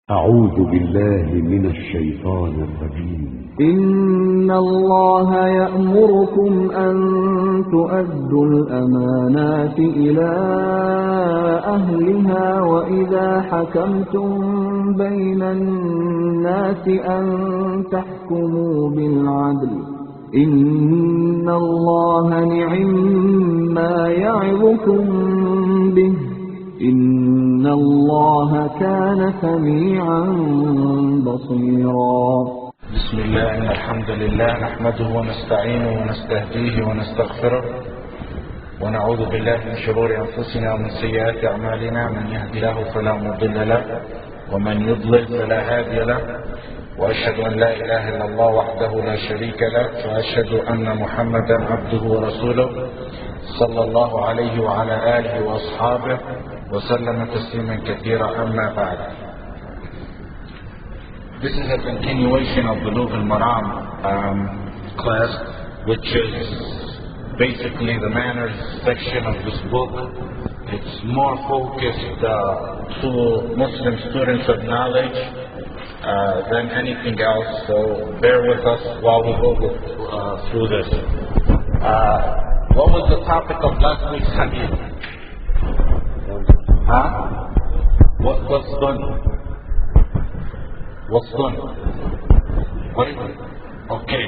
أعوذ بالله من الشيطان الرجيم. إن الله يأمركم أن تؤدوا الأمانات إلى أهلها وإذا حكمتم بين الناس أن تحكموا بالعدل إن الله نعما يعظكم به إن الله كان سميعا بصيرا. بسم الله إن الحمد لله نحمده ونستعينه ونستهديه ونستغفره ونعوذ بالله من شرور أنفسنا ومن سيئات أعمالنا من يهدي الله فلا مضل له ومن يضلل فلا هادي له وأشهد أن لا إله إلا الله وحده لا شريك له وأشهد أن محمدا عبده ورسوله صلى الله عليه وعلى آله وأصحابه وسلم تسليما كثيرا أما بعد. This is a continuation of Bulugh Maram class, which is basically the manners section of this book. It's more focused to Muslim students of knowledge than anything else, so bear with us while we go through this. What was the topic of last week's hadith? What's done? What's done? What is it? Okay.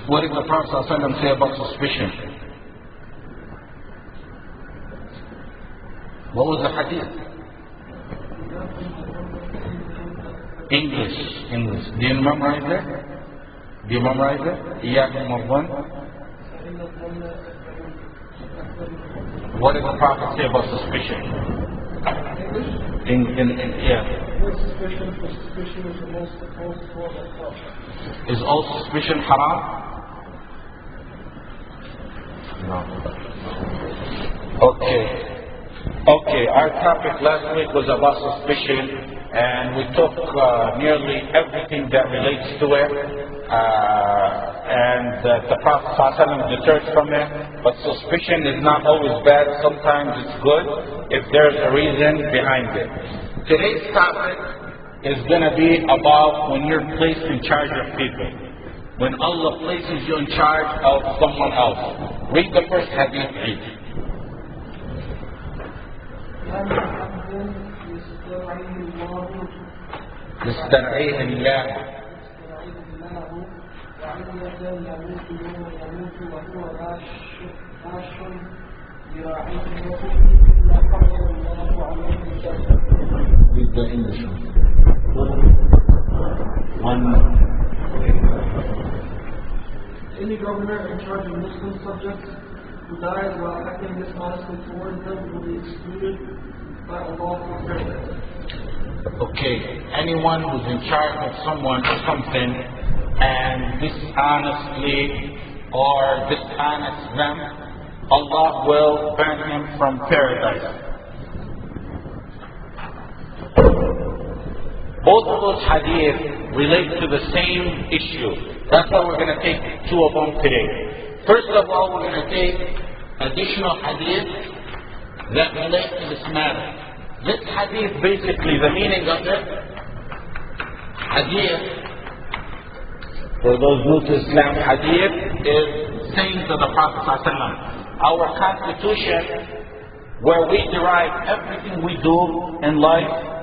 What did the Prophet ﷺ say about suspicion? What was the hadith? English. Do you memorize it? إياكم والظن. What did the Prophet say about suspicion? Yeah. Suspicion is the most form. Is all suspicion haram? No. Okay, our topic last week was about suspicion, and we took nearly everything that relates to it, and the Prophet ﷺ deterred from it, but suspicion is not always bad. Sometimes it's good if there's a reason behind it. Today's topic is going to be about when you're placed in charge of people. When Allah places you in charge of someone else. Read the first hadith, please. يسترعيه الله Read the English one. Any governor in charge of Muslim subjects who dies while acting dishonestly toward them will be excluded by Allah from paradise. Okay, anyone who's in charge of someone or something and dishonestly or dishonest them, Allah will ban him from paradise. Both of those hadith relate to the same issue. That's why we're going to take two of them today. First of all, we're going to take additional hadith that relate to this matter. This hadith, basically, the meaning of it, hadith, for those new to Islam, hadith is saying to the Prophet ﷺ, our constitution, where we derive everything we do in life,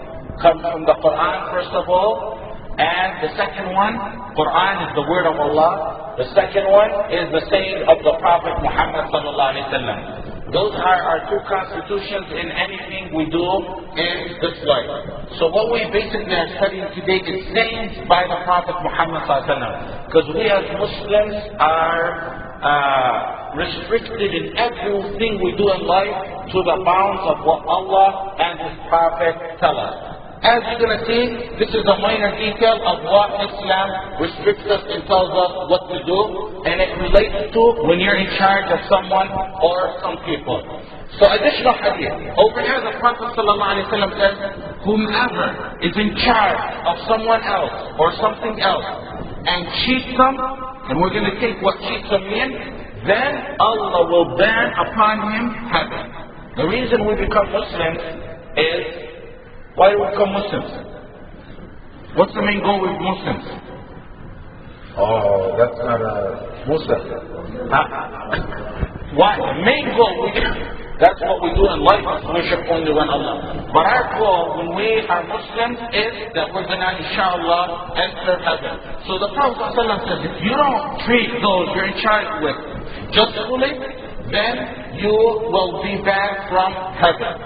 comes from the Quran, first of all, and the second one, Quran is the word of Allah. The second one is the saying of the Prophet Muhammad ﷺ. Those are our two constitutions in anything we do in this life. So what we basically are studying today is sayings by the Prophet Muhammad ﷺ. Because we as Muslims are restricted in everything we do in life to the bounds of what Allah and His Prophet tell us. As you're going to see, this is a minor detail of what Islam restricts us and tells us what to do, and it relates to when you're in charge of someone or some people. So additional hadith. Over here the Prophet ﷺ says, whomever is in charge of someone else or something else and cheats them, and we're going to take what cheats them mean, then Allah will ban upon him heaven. The reason we become Muslims is, why do we become Muslims? What's the main goal with Muslims? Oh, that's not a Musa. Why? The main goal, that's what we do in life, is worship only one Allah. But our goal when we are Muslims is that we're going to, inshallah, enter heaven. So the Prophet ﷺ says, if you don't treat those you're in charge with justly, then you will be banned from heaven.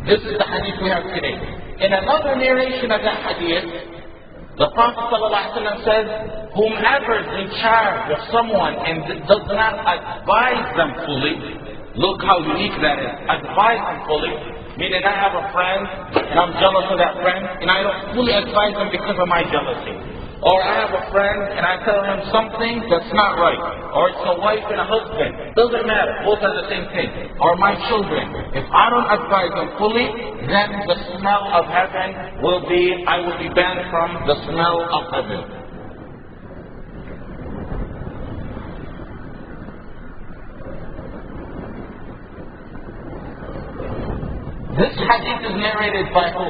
This is the hadith we have today. In another narration of the hadith, the Prophet ﷺ says, whomever is in charge of someone and does not advise them fully, look how unique that is, advise them fully, meaning I have a friend and I'm jealous of that friend and I don't fully advise them because of my jealousy. Or I have a friend and I tell him something that's not right. Or it's a wife and a husband. Doesn't matter. Both are the same thing. Or my children. If I don't advise them fully, then the smell of heaven will be, I will be banned from the smell of heaven. This hadith is narrated by who?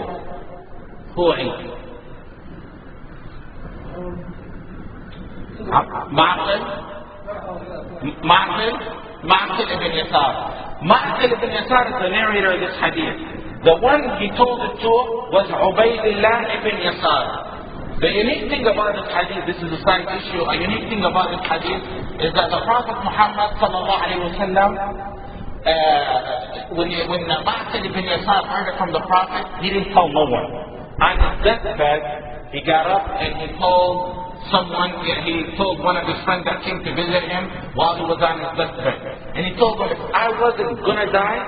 Who is? Ma'qil ibn Yasar. Ma'qil ibn Yasar is the narrator of this hadith. The one he told it to was Ubaydillah ibn Yasar. The unique thing about this hadith, this is a side issue, a unique thing about this hadith is that the Prophet Muhammad sallallahu alayhi wa sallam, when Ma'qil ibn Yasar heard it from the Prophet, he didn't tell no one. On his deathbed, he got up and he told one of his friends that came to visit him while he was on his deathbed. And he told him, if I wasn't going to die,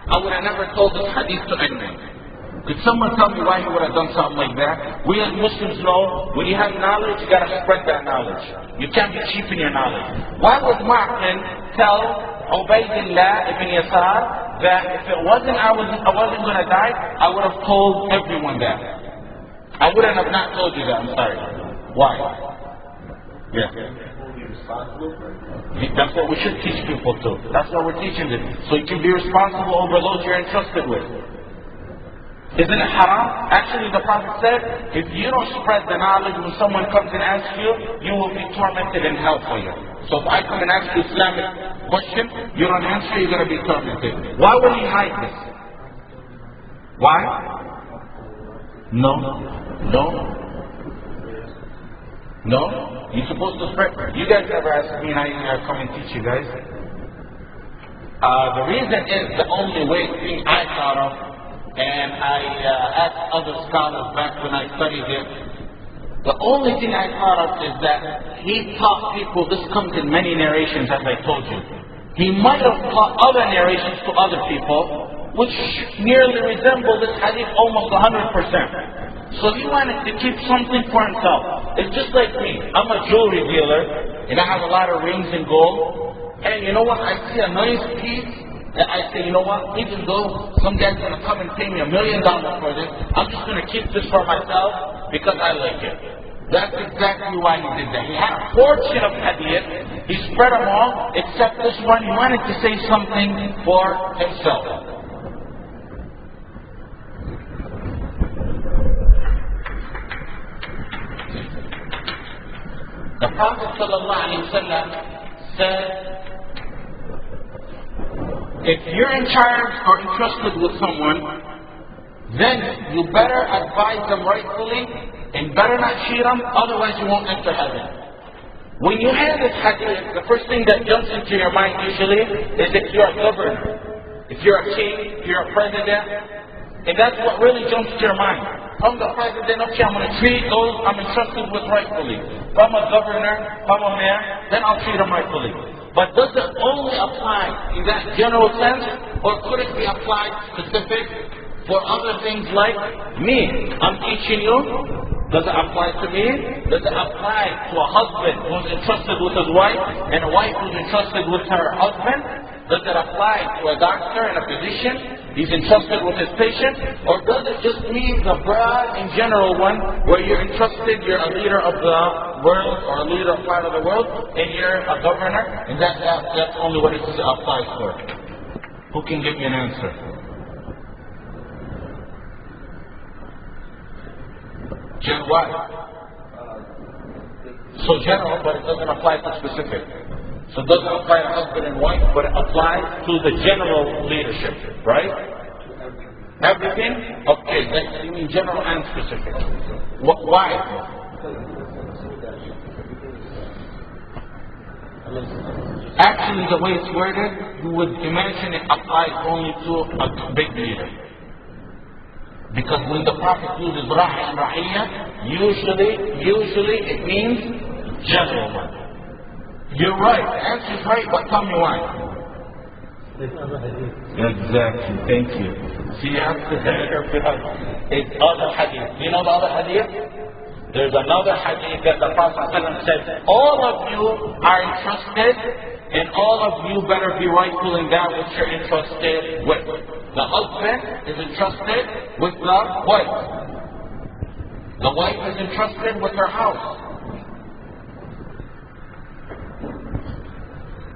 I would have never told this hadith to anyone. Could someone tell me why he would have done something like that? We as Muslims know, when you have knowledge, you got to spread that knowledge. You can't be cheap in your knowledge. Why would Ma'qil tell Ubaydillah ibn Yasar that if it wasn't I wasn't going to die, I would have told everyone that? I wouldn't have not told you that, I'm sorry. Why? Yeah. That's what we should teach people to. That's what we're teaching them. So you can be responsible over those you're entrusted with. Isn't it haram? Actually, the Prophet said, if you don't spread the knowledge when someone comes and asks you, you will be tormented in hell for you. So if I come and ask you Islamic question, you don't answer, you're going to be tormented. Why would he hide this? Why? No. You're supposed to spread. You guys never ask me and I come and teach you guys. The reason is the only thing I thought of, and I asked other scholars back when I studied it. The only thing I thought of is that he taught people, this comes in many narrations as I told you. He might have taught other narrations to other people, which nearly resemble this hadith almost 100%. So he wanted to keep something for himself. It's just like me. I'm a jewelry dealer, and I have a lot of rings and gold. And you know what? I see a nice piece, and I say, you know what? Even though some guy's going to come and pay me $1 million for this, I'm just going to keep this for myself because I like it. That's exactly why he did that. He had a fortune of hadith. He spread them all, except this one. He wanted to say something for himself. The Prophet ﷺ said, if you're in charge or entrusted with someone, then you better advise them rightfully and better not cheat them, otherwise you won't enter heaven. When you hear this hadith, the first thing that jumps into your mind usually is if you're a governor, if you're a king, if you're a president, and that's what really jumps to your mind. I'm the president, okay, I'm going to treat those I'm entrusted with rightfully. If I'm a governor, if I'm a mayor, then I'll treat them rightfully. But does it only apply in that general sense, or could it be applied specific for other things like me? I'm teaching you. Does it apply to me? Does it apply to a husband who's entrusted with his wife and a wife who's entrusted with her husband? Does it apply to a doctor and a physician? He's entrusted with his patient? Or does it just mean the broad and general one where you're entrusted, you're a leader of the world or a leader of part of the world and you're a governor and that's only what it applies for? Who can give me an answer? What? So general, but it doesn't apply to specific. So it doesn't apply to husband and wife, but it applies to the general leadership, right? Everything? Okay, then you mean general and specific. Why? Actually, the way it's worded, you would imagine it applies only to a big leader. Because when the Prophet uses Ra'i and Ra'iyya, usually it means general one. You're right, the answer is right, but tell me why. Exactly, thank you. See, you have to it's other hadith. You know the other hadith? There's another hadith that the Prophet said, all of you are entrusted, and all of you better be rightful in that which you're entrusted with. The husband is entrusted with the wife. The wife is entrusted with her house.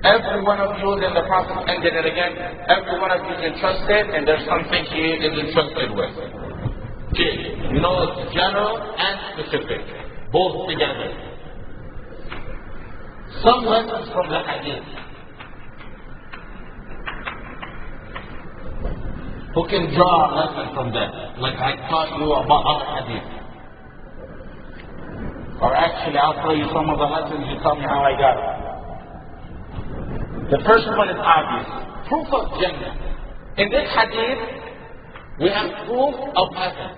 Every one of you, then the Prophet ended it again, every one of you is entrusted, and there's something he is entrusted with. Okay, you know it's general and specific, both together. Some lessons from the hadith. Who can draw a lesson from that? Like I taught you about other hadith. Or actually, I'll tell you some of the lessons, you tell me how I got it. The first one is obvious. Proof of Jannah. In this hadith, we have proof of heaven.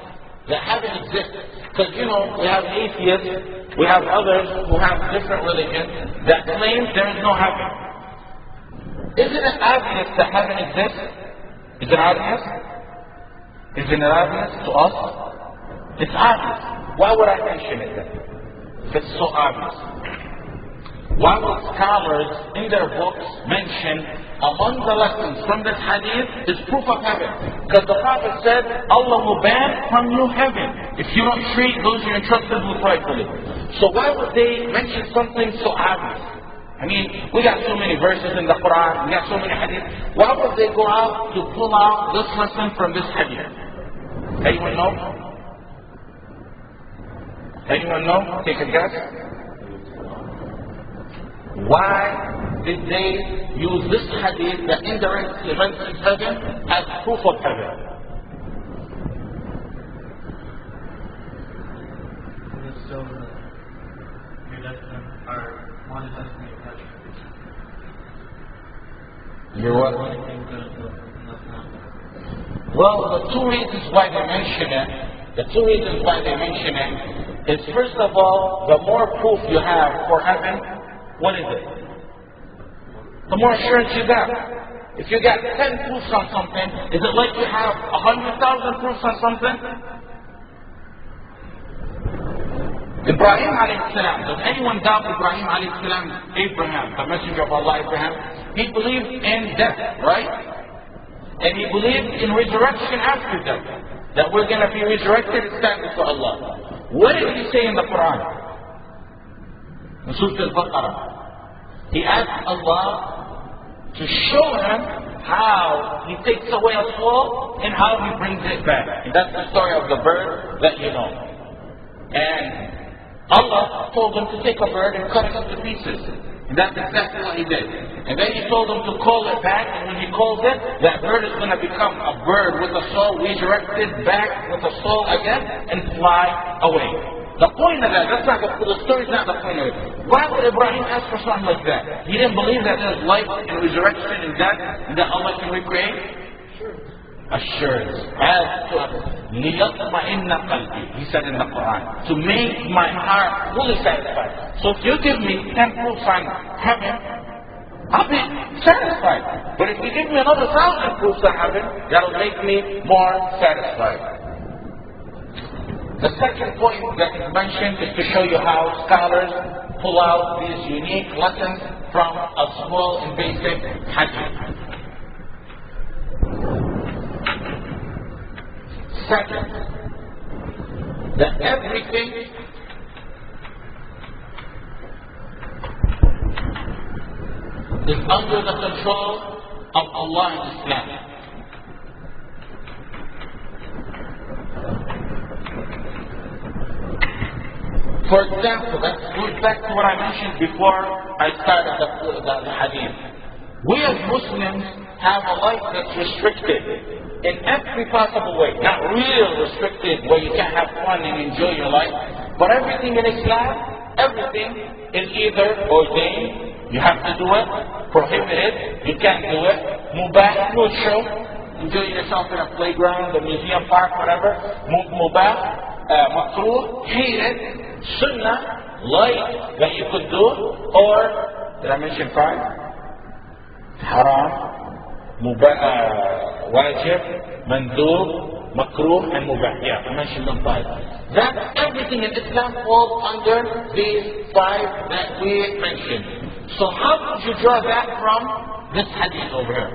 That heaven exists. Because, you know, we have atheists, we have others who have different religions that claim there is no heaven. Isn't it obvious that heaven exists? Is it obvious? Isn't it obvious to us? It's obvious. Why would I mention it then? If it's so obvious. Why would scholars in their books mention among the lessons from this hadith is proof of heaven? Because the Prophet said, Allah will ban from you heaven if you don't treat those you're entrusted with rightfully. So why would they mention something so obvious? I mean, we got so many verses in the Quran, we got so many hadiths. Why would they go out to pull out this lesson from this hadith? Anyone know? Anyone know? Take a guess. Why did they use this hadith that indirectly mentions heaven as proof of heaven? So, your lesson are one lesson you touch. You're what? Well, the two reasons why they mention it, is first of all, the more proof you have for heaven, what is it? The more assurance you got. If you got 10 proofs on something, is it like you have 100,000 proofs on something? Ibrahim alayhi salam. Does anyone doubt Ibrahim alayhi salam? Abraham, the messenger of Allah Abraham, he believed in death, right? And he believed in resurrection after death. That we're going to be resurrected and stand before Allah. What did he say in the Quran? In Surah Al-Baqarah. He asked Allah to show him how he takes away a soul and how he brings it back. And that's the story of the bird that you know. And Allah told him to take a bird and cut it into pieces. And that's exactly what he did. And then he told him to call it back, and when he calls it, that bird is going to become a bird with a soul resurrected back with a soul again and fly away. The point of that, the story's not the point of it. Why would Ibrahim ask for something like that? He didn't believe that there's life and resurrection and death, and that Allah can recreate? Assurance. As to لِيَطْمَئِنَّ قَلْبِي, he said in the Quran, to make my heart fully satisfied. So if you give me 10 proofs on heaven, I'll be satisfied. But if you give me another 1,000 proofs on heaven, that'll make me more satisfied. The second point that is mentioned is to show you how scholars pull out these unique lessons from a small and basic hadith. Second, that everything is under the control of Allah in Islam. For example, that goes back to what I mentioned before I started the hadith. We as Muslims have a life that's restricted in every possible way. Not real restricted where you can't have fun and enjoy your life, but everything in Islam, everything is either ordained, you have to do it, prohibited, you can't do it, mubah, neutral, enjoy yourself in a playground, a museum park, whatever, mubah, makruh, hated, sunnah, light that you could do, or, did I mention five? Haram, mubah, wajib, mandub, makruh, and mubah. Yeah, I mentioned them five. That everything in Islam falls under these five that we mentioned. So how did you draw that from this hadith over here?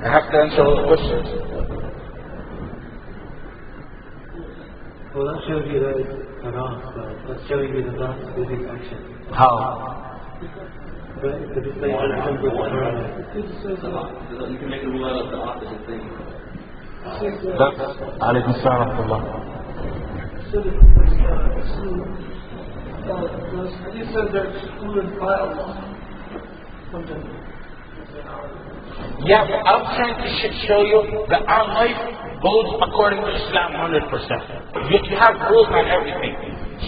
I have to answer all the questions. Well, that shows you that it's haram, but that's showing you that that's specific action. How? But because it's saying that it comes with the haram. You can make a rule out of the opposite thing. That's alaykum salam wa rahmatullah. So the hadith says they're excluded by Allah from Jannah. Yeah, but I'm trying to show you that our life goes according to Islam 100%. You have rules on everything.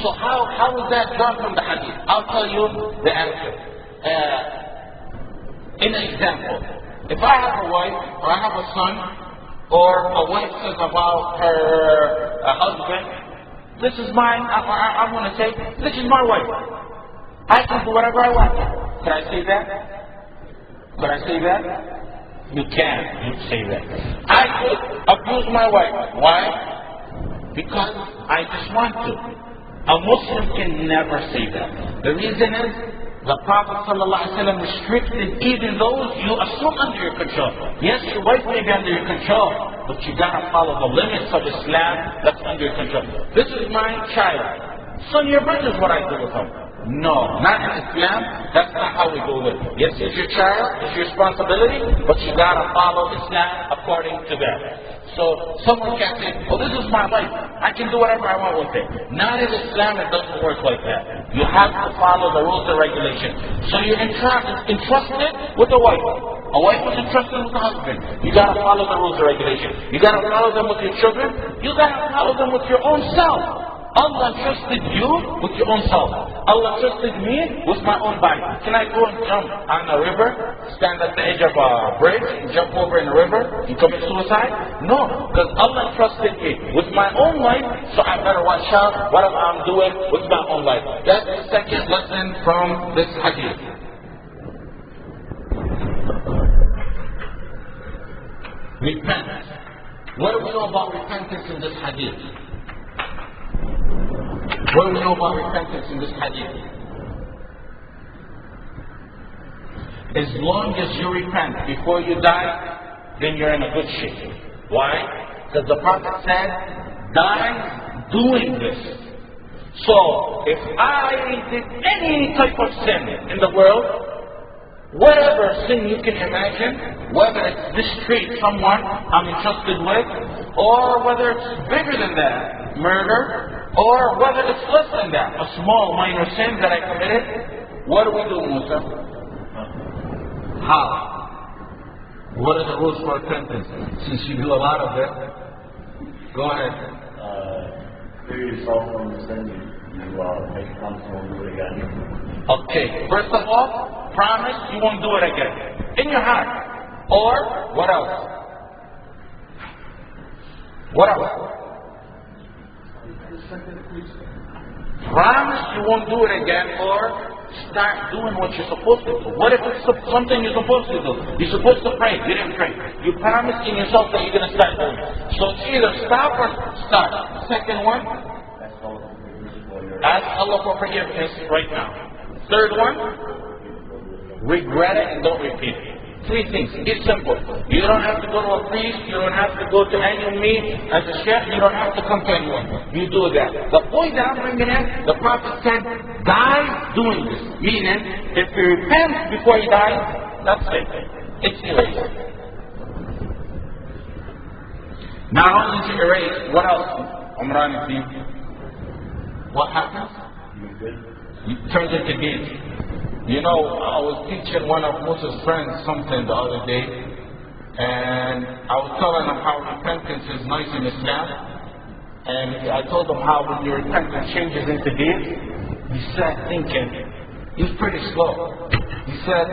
So how is that done from the hadith? I'll tell you the answer. In an example, if I have a wife, or I have a son, or a wife says about her husband, this is mine, I'm going to say, this is my wife. I can do whatever I want. Can I say that? Could I say that? You can't. You say that. I could abuse my wife. Why? Because I just want to. A Muslim can never say that. The reason is the Prophet ﷺ restricted even those you assume under your control. Yes, your wife may be under your control, but you gotta follow the limits of Islam that's under your control. This is my child. Son, your brother is what I do with him. No, not in Islam. That's not how we go with it. Yes, it's your child, it's your responsibility, but you gotta follow Islam according to that. So someone can't say, "Oh, this is my life. I can do whatever I want with it." Not in Islam. It doesn't work like that. You have to follow the rules and regulations. So you're entrusted with a wife. A wife is entrusted with a husband. You gotta follow the rules and regulations. You gotta follow them with your children. You gotta follow them with your own self. Allah trusted you with your own self. Allah trusted me with my own body. Can I go and jump on a river, stand at the edge of a bridge, and jump over in a river and commit suicide? No, because Allah trusted me with my own life, so I better watch out what I'm doing with my own life. That's the second lesson from this hadith. Repent. What do we know about repentance in this hadith? What do we know about repentance in this hadith? As long as you repent before you die, then you're in a good shape. Why? Because the Prophet said, die doing this. So, if I did any type of sin in the world, whatever sin you can imagine, whether it's mistreat someone I'm entrusted with, or whether it's bigger than that, murder, or whether it's less than that, a small minor sin that I committed, what do we do, Musa? How? What are the rules for repentance? Since you do a lot of it, go ahead. Clear yourself from the sin you make come to and do it again. Okay, first of all, promise you won't do it again. In your heart. Or, what else? What else? Promise you won't do it again, or start doing what you're supposed to do. What if it's something you're supposed to do? You're supposed to pray, you didn't pray. You promised in yourself that you're going to start doing it. So it's either stop or start. Second one, ask Allah for forgiveness right now. Third one, regret it and don't repeat it. Three things. It's simple. You don't have to go to a priest. You don't have to go to any me as a Shaykh. You don't have to come to anyone. You do that. The point that I'm bringing in, the Prophet said, die doing this. Meaning, if you repent before you die, that's it. It's erased. Not only to erase, what else? Umran is deep. What happens? It turns into deeds. You know, I was teaching one of Musa's friends something the other day, and I was telling him how repentance is nice in Islam, and I told him how when your repentance changes into deeds, he sat thinking, he was pretty slow. He said,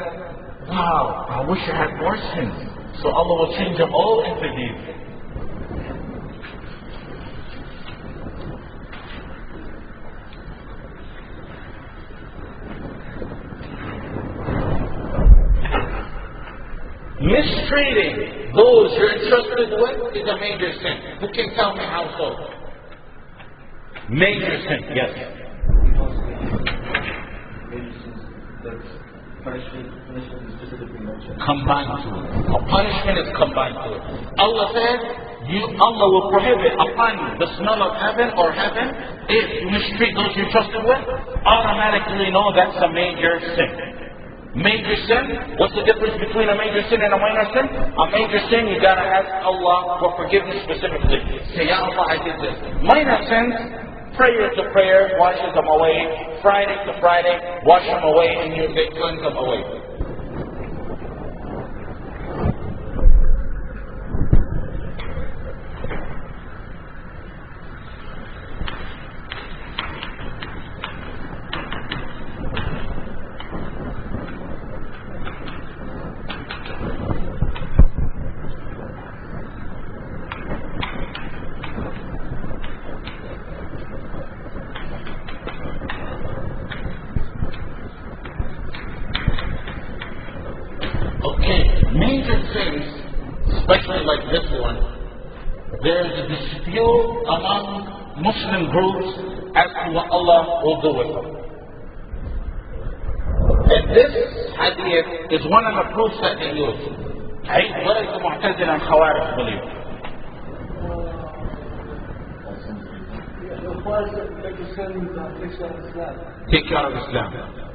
wow, I wish I had more sins, so Allah will change them all into deeds. Mistreating those you're entrusted with is a major sin. Who can tell me how so? Major sin, yes. Combined to it. A punishment is combined to it. Allah says, Allah will prohibit upon you the smell of heaven or heaven if you mistreat those you're trusted with. Automatically know that's a major sin. Major sin, what's the difference between a major sin and a minor sin? A major sin, you gotta ask Allah for forgiveness specifically. Say, Ya Allah, I did this. Minor sins, prayer to prayer, washes them away. Friday to Friday, wash them away and you cleanse them away. Muslim groups as to what Allah will do with them. And this hadith is one of the proofs that they use. What does the Mu'tazila and Khawarij believe? Take you out of Islam.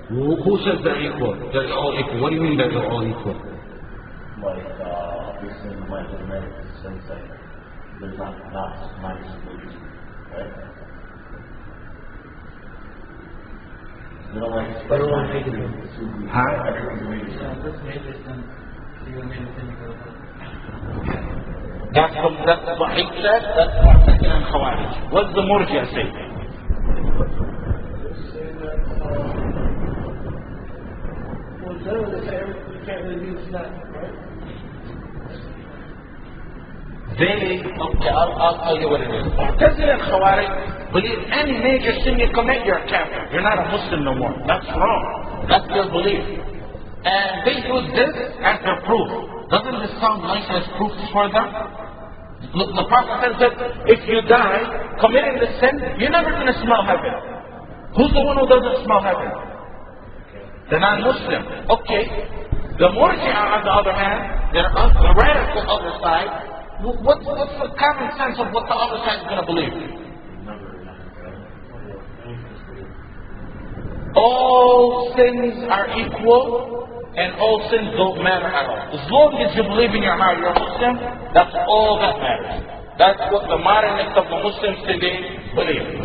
Who says they're equal? They're all equal. What do you mean that they're all equal? Like, obviously, the mathematics sense that there's not minus solutions. Right? They don't like everyone taking it. That's what he said, that's what and Khawarij. What's the Murji'a say? Well, generally they say you can't really use that, right? I'll tell you what it is. Mu'tazila and Khawarij believe any major sin you commit, you're a kafir. You're not a Muslim no more. That's wrong. That's their belief. And they use this as their proof. Doesn't this sound nice as proof for them? Look, the Prophet says that if you die committing the sin, you're never going to smell heaven. Who's the one who doesn't smell heaven? The non-Muslim. Okay. The Murji'a, on the other hand, they're on the radical other side. What's the common sense of what the other side is going to believe? All sins are equal and all sins don't matter at all. As long as you believe in your heart you're a Muslim, that's all that matters. That's what the modernists of the Muslims today believe.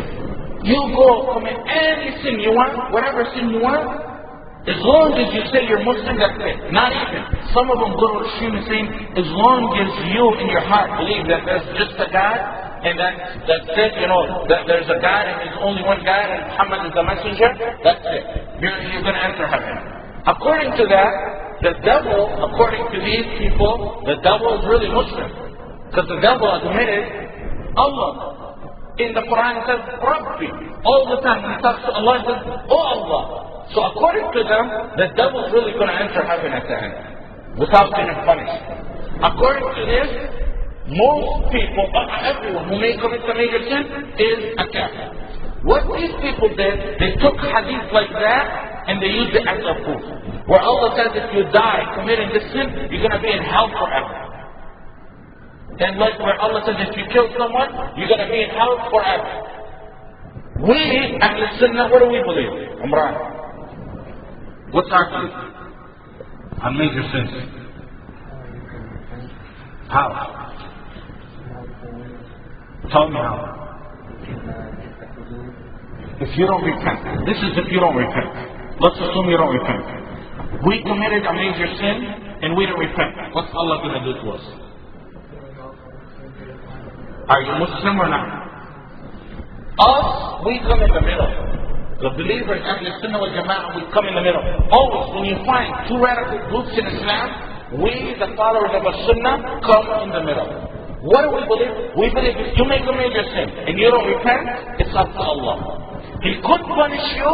You go commit any sin you want, whatever sin you want, as long as you say you're Muslim, that's it. Not even. Some of them go to the extreme and saying, as long as you in your heart believe that there's just a God, and that's it, you know, that there's a God and there's only one God and Muhammad is the messenger, that's it. You're going to enter heaven. According to that, the devil, according to these people, the devil is really Muslim. Because the devil admitted Allah. In the Quran it says, Rabbi. All the time when he talks to Allah, he says, Oh Allah. So according to them, the devil is really going to enter heaven at the end, without being punished. According to this, most people, everyone who may commit a major sin is a kafir. What these people did, they took hadith like that and they used it as a proof. Where Allah says if you die committing this sin, you're going to be in hell forever. And like where Allah says if you kill someone, you're going to be in hell forever. We, Ahl Sunnah, what do we believe? Imran. What's our belief? On major sins. How? Tell me how. If you don't repent. This is if you don't repent. Let's assume you don't repent. We committed a major sin and we don't repent. What's Allah going to do to us? Are you Muslim or not? Us, we come in the middle. The believers, Ahlul Sunnah wal Jama'ah, we come in the middle. Always, when you find two radical groups in Islam, we, the followers of the Sunnah, come in the middle. What do we believe? We believe if you make a major sin and you don't repent, it's up to Allah. He could punish you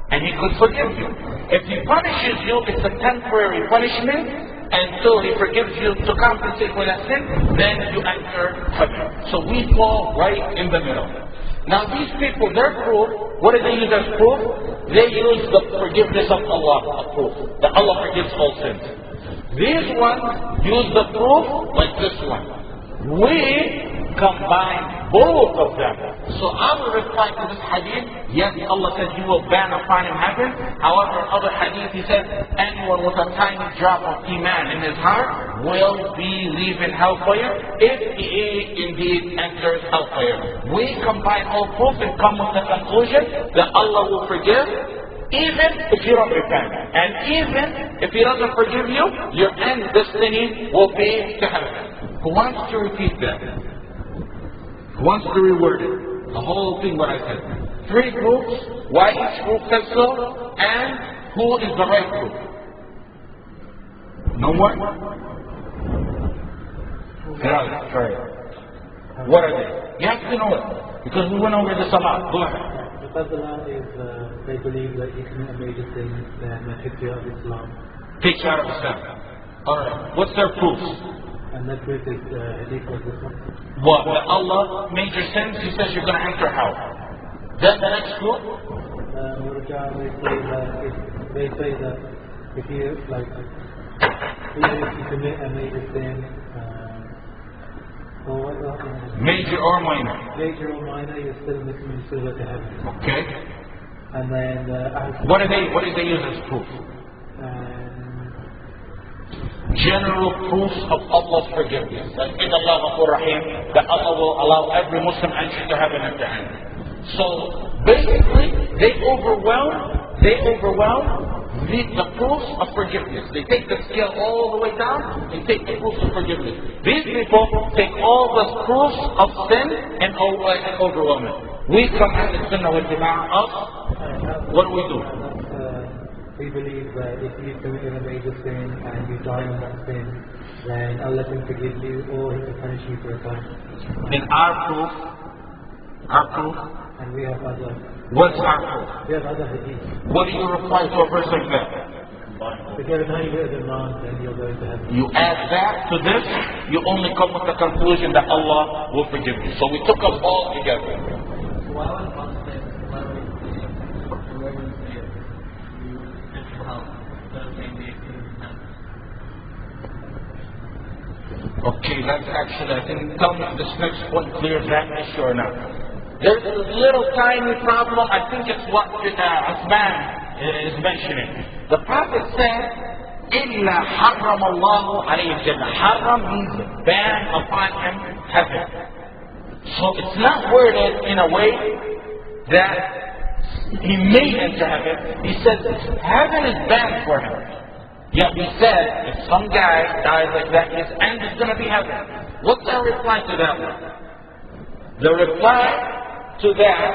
and He could forgive you. If He punishes you, it's a temporary punishment until He forgives you to compensate for that sin, then you enter heaven. So we fall right in the middle. Now these people, their proof, what do they use as proof? They use the forgiveness of Allah as proof, that Allah forgives all sins. These ones use the proof like this one. We combine both of them. So I will reply to this hadith, yes, Allah said He will ban upon him heaven. However, in other hadith He said, anyone with a tiny drop of iman in his heart will be leaving hellfire if he indeed enters hellfire. We combine all proof and come with the conclusion that Allah will forgive even if you don't repent. And even if He doesn't forgive you, your end destiny will be to heaven. Who wants to repeat that? Who wants to reword it? The whole thing what I said. 3 groups, why each group says so, and who is the right group? No more? Yeah, right. What are they? You have to know it. Because we went over this a lot. Go ahead. The Fadla is they believe that you commit a major sin, then it takes you out of Islam. Takes you out of Islam. Alright. What's their proof? And that proof is hadith like this one. What? That Allah, major sins, He says you're going to enter hell. Then the next group? They say that if you, like, even if you commit a major sin, major or minor? Major or minor, you're still Muslim, you still go to heaven. Okay. And then what do they use as proof? General proofs of Allah's forgiveness. That in Allah Ghafur Rahim, that Allah will allow every Muslim entry to heaven at the end. So basically, they overwhelm the proofs of forgiveness. They take the scale all the way down and take the proofs of forgiveness. These people take all the proofs of sin and overwhelm it. We come at the Sunnah wal Jama'ah of what do we do? We believe that if you commit a major sin and you die on that sin, then Allah can forgive you or He can punish you for a time. In our proof, and we have other. What's our proof? We have other hadith. What do you reply to a verse like that? If you have a 9 years in mind, then you'll go to heaven. You add that to this, you only come with the conclusion that Allah will forgive you. So we took us all together. Okay, that's actually, I think, tell me if this next one clears that issue or not. There's a little tiny problem, I think it's what Ahmad is mentioning. The Prophet said, إِلَّا حَرَّمَ اللَّهُ عَلَيْهِ الْجَنَّةِ. Haram means ban upon him heaven. So it's not worded in a way that he may enter heaven. He says heaven is banned for him. Yet we said, if some guy dies like that, his end is going to be heaven. What's our reply to that one? The reply to that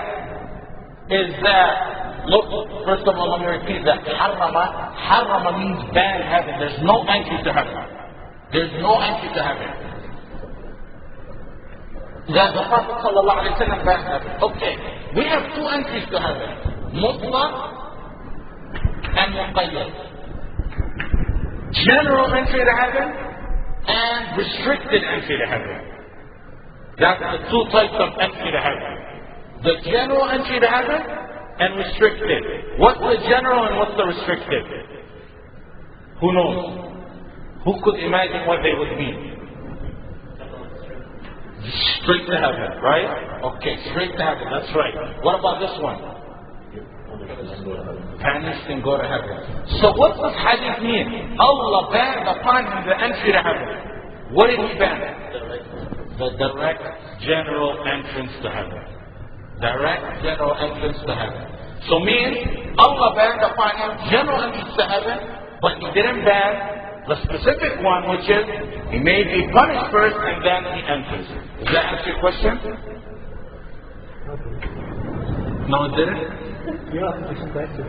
is that, look, first of all, let me repeat that. Harama means ban heaven. There's no entry to heaven. There's no entry to heaven. That the Prophet ﷺ banned heaven. Okay, we have 2 entries to heaven. Mutlaq and Muqayyad. General entry to heaven and restricted entry to heaven. That's the 2 types of entry to heaven. The general entry to heaven and restricted. What's the general and what's the restricted? Who knows? Who could imagine what they would be? Straight to heaven, right? Okay, straight to heaven, that's right. What about this one? Vanished and go to heaven. So what does hadith mean? Allah banned upon him the entry to heaven. What did He ban? the direct general entrance to heaven. Direct general entrance to heaven. So means Allah banned upon him general entrance to heaven, but he didn't ban the specific one, which is he may be punished first and then he enters. Does that answer your question? No, it didn't? Yeah, it's a question.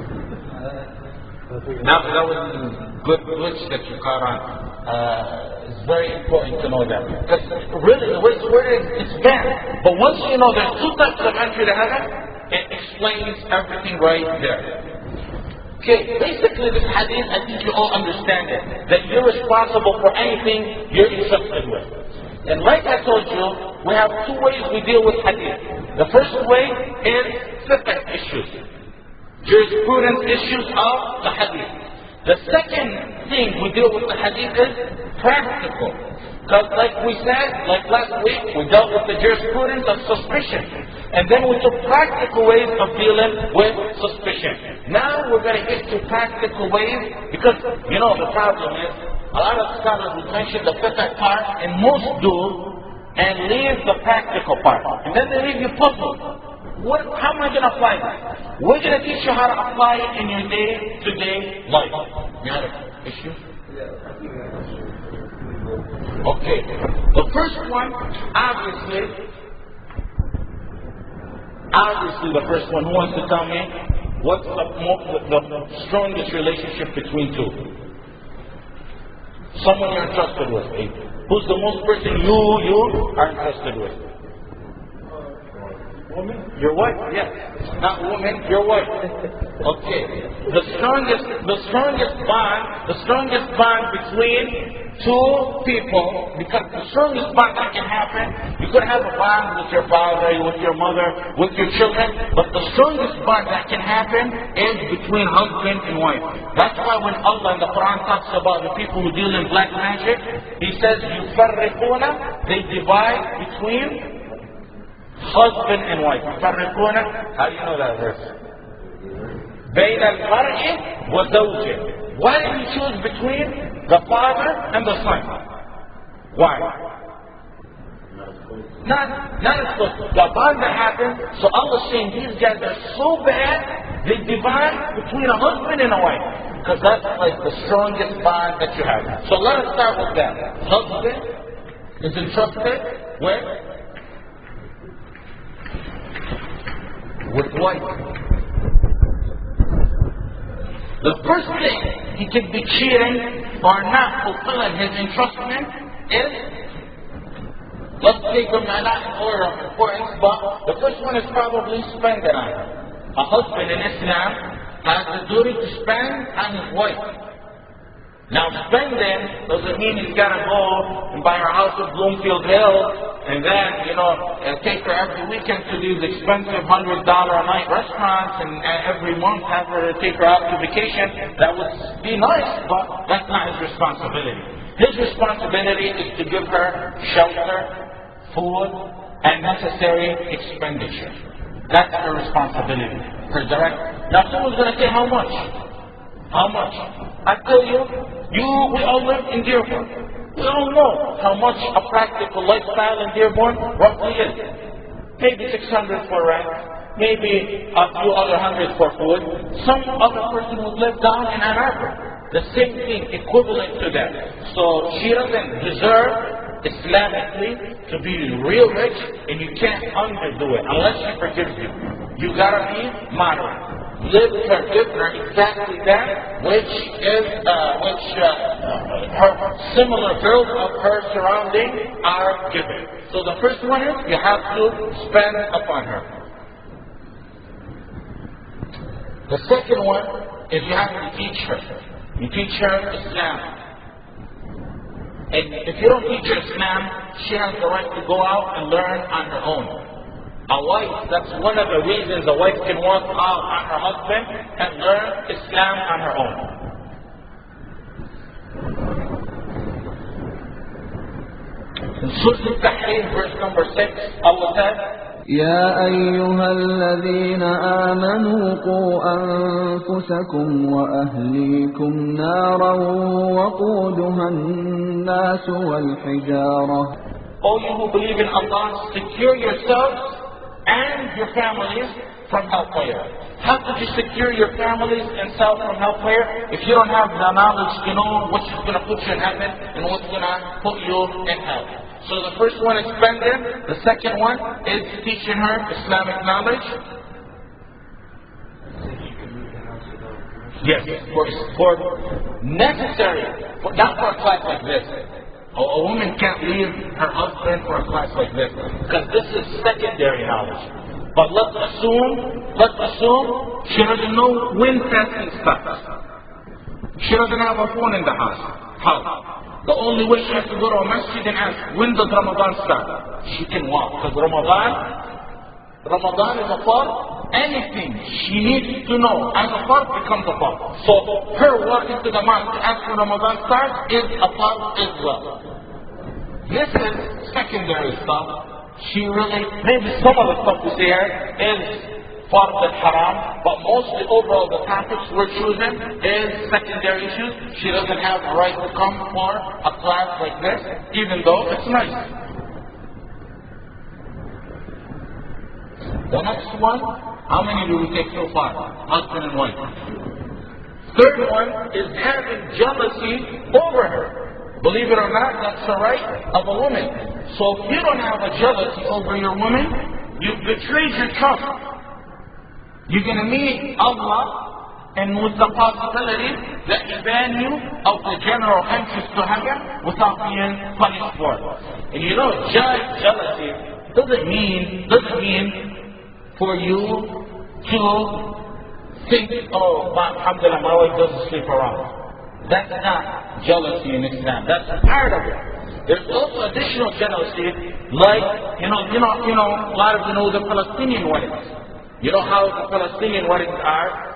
Now that was a good glitch that you caught on. It's very important to know that. Because really the way it's worded, it's banned. But once you know there's two types of entry to heaven, it explains everything right there. Okay, basically this hadith, I think you all understand it. That you're responsible for anything you're entrusted with. And like I told you, we have two ways we deal with hadith. The first way is fiqh issues. Jurisprudence issues of the hadith. The second thing we deal with the hadith is practical. Because like we said, like last week, we dealt with the jurisprudence of suspicion. And then we took practical ways of dealing with suspicion. Now we're going to get to practical ways, because, you know, the problem is, a lot of scholars will mention the fiqh part, and most do, and leave the practical part. And then they leave you puzzled. How am I going to apply that? We're going to teach you how to apply it in your day-to-day life. You have an issue? Okay. The first one, obviously the first one, who wants to tell me what's the strongest relationship between two? Someone you're entrusted with. Who's the most person you are entrusted with? Woman? Your wife? Yes. Not woman, your wife. Okay. The strongest bond between two people, because the strongest bond that can happen, you could have a bond with your father, with your mother, with your children, but the strongest bond that can happen is between husband and wife. That's why when Allah in the Quran talks about the people who deal in black magic, He says, يُفَرِّقُونَ, they divide between husband and wife. يُفَرِّقُونَ, how do you know that verse? بَيْنَ الْمَرْءِ وَزَوْجِهِ. Why did He choose between the father and the son? Why? Not as close. The bond that happened, so Allah's saying these guys are so bad, they divide between a husband and a wife. Because that's like the strongest bond that you have. So let us start with that. Husband is entrusted with wife. The first thing he could be cheating or not fulfilling his entrustment is, let's take them not in order of importance, but the first one is probably spending on her. A husband in Islam has the duty to spend on his wife. Now spending doesn't mean he's got to go and buy her house at Bloomfield Hills and then, take her every weekend to these expensive $100 a night restaurants and every month have her take her out to vacation. That would be nice, but that's not his responsibility. His responsibility is to give her shelter, food, and necessary expenditure. That's her responsibility. Her direct. Now someone's going to say, how much? How much? I tell you, we all live in Dearborn. We all know how much a practical lifestyle in Dearborn roughly is. Maybe 600 for rent, maybe a few other hundred for food. Some other person would live down in Ann Arbor. The same thing, equivalent to that. So she doesn't deserve Islamically to be real rich, and you can't underdo it unless she forgives you. You gotta be moderate. Give her exactly that which her similar girls of her surrounding are given. So the first one is you have to spend upon her. The second one is you have to teach her. You teach her Islam. And if you don't teach her Islam, she has the right to go out and learn on her own. A wife, that's one of the reasons a wife can walk out on her husband and learn Islam on her own. In Surah Al-Tahrim, verse number 6, Allah says, يا أيها الذين آمنوا قوا أنفسكم وأهليكم نارا وقودها الناس والحجارة O you who believe in Allah, secure yourselves and your families from hellfire. How could you secure your families and self from hellfire if you don't have the knowledge to know what's going to put you in heaven and what's going to put you in hell? So the first one is spending. The second one is teaching her Islamic knowledge. Yes, for necessary, not for a class like this. A woman can't leave her husband for a class like this, because this is secondary knowledge. But let's assume she doesn't know when fasting starts. She doesn't have a phone in the house. How? The only way she has to go to a masjid and ask, when does Ramadan start? She can walk, because Ramadan is a part. Anything she needs to know as a part becomes a part. So her walking to the mosque to ask when Ramadan starts is a part as well. This is secondary stuff. She really, maybe some of the stuff we see here is fard and haram, but mostly overall the topics we're choosing is secondary issues. She doesn't have the right to come for a class like this, even though it's nice. The next one, how many do we take so far? Husband and wife. Third one is having jealousy over her. Believe it or not, that's the right of a woman. So if you don't have a jealousy over your woman, you've betrayed your trust. You're going to meet Allah, and with the possibility that He ban you of the general entrance to heaven without being punished for it. And you know, jealousy doesn't mean for you to think, oh, alhamdulillah, my wife doesn't sleep around. That's not jealousy in Islam. That's part of it. There's also additional jealousy, like, you know, a lot of you know the Palestinian weddings. You know how the Palestinian weddings are?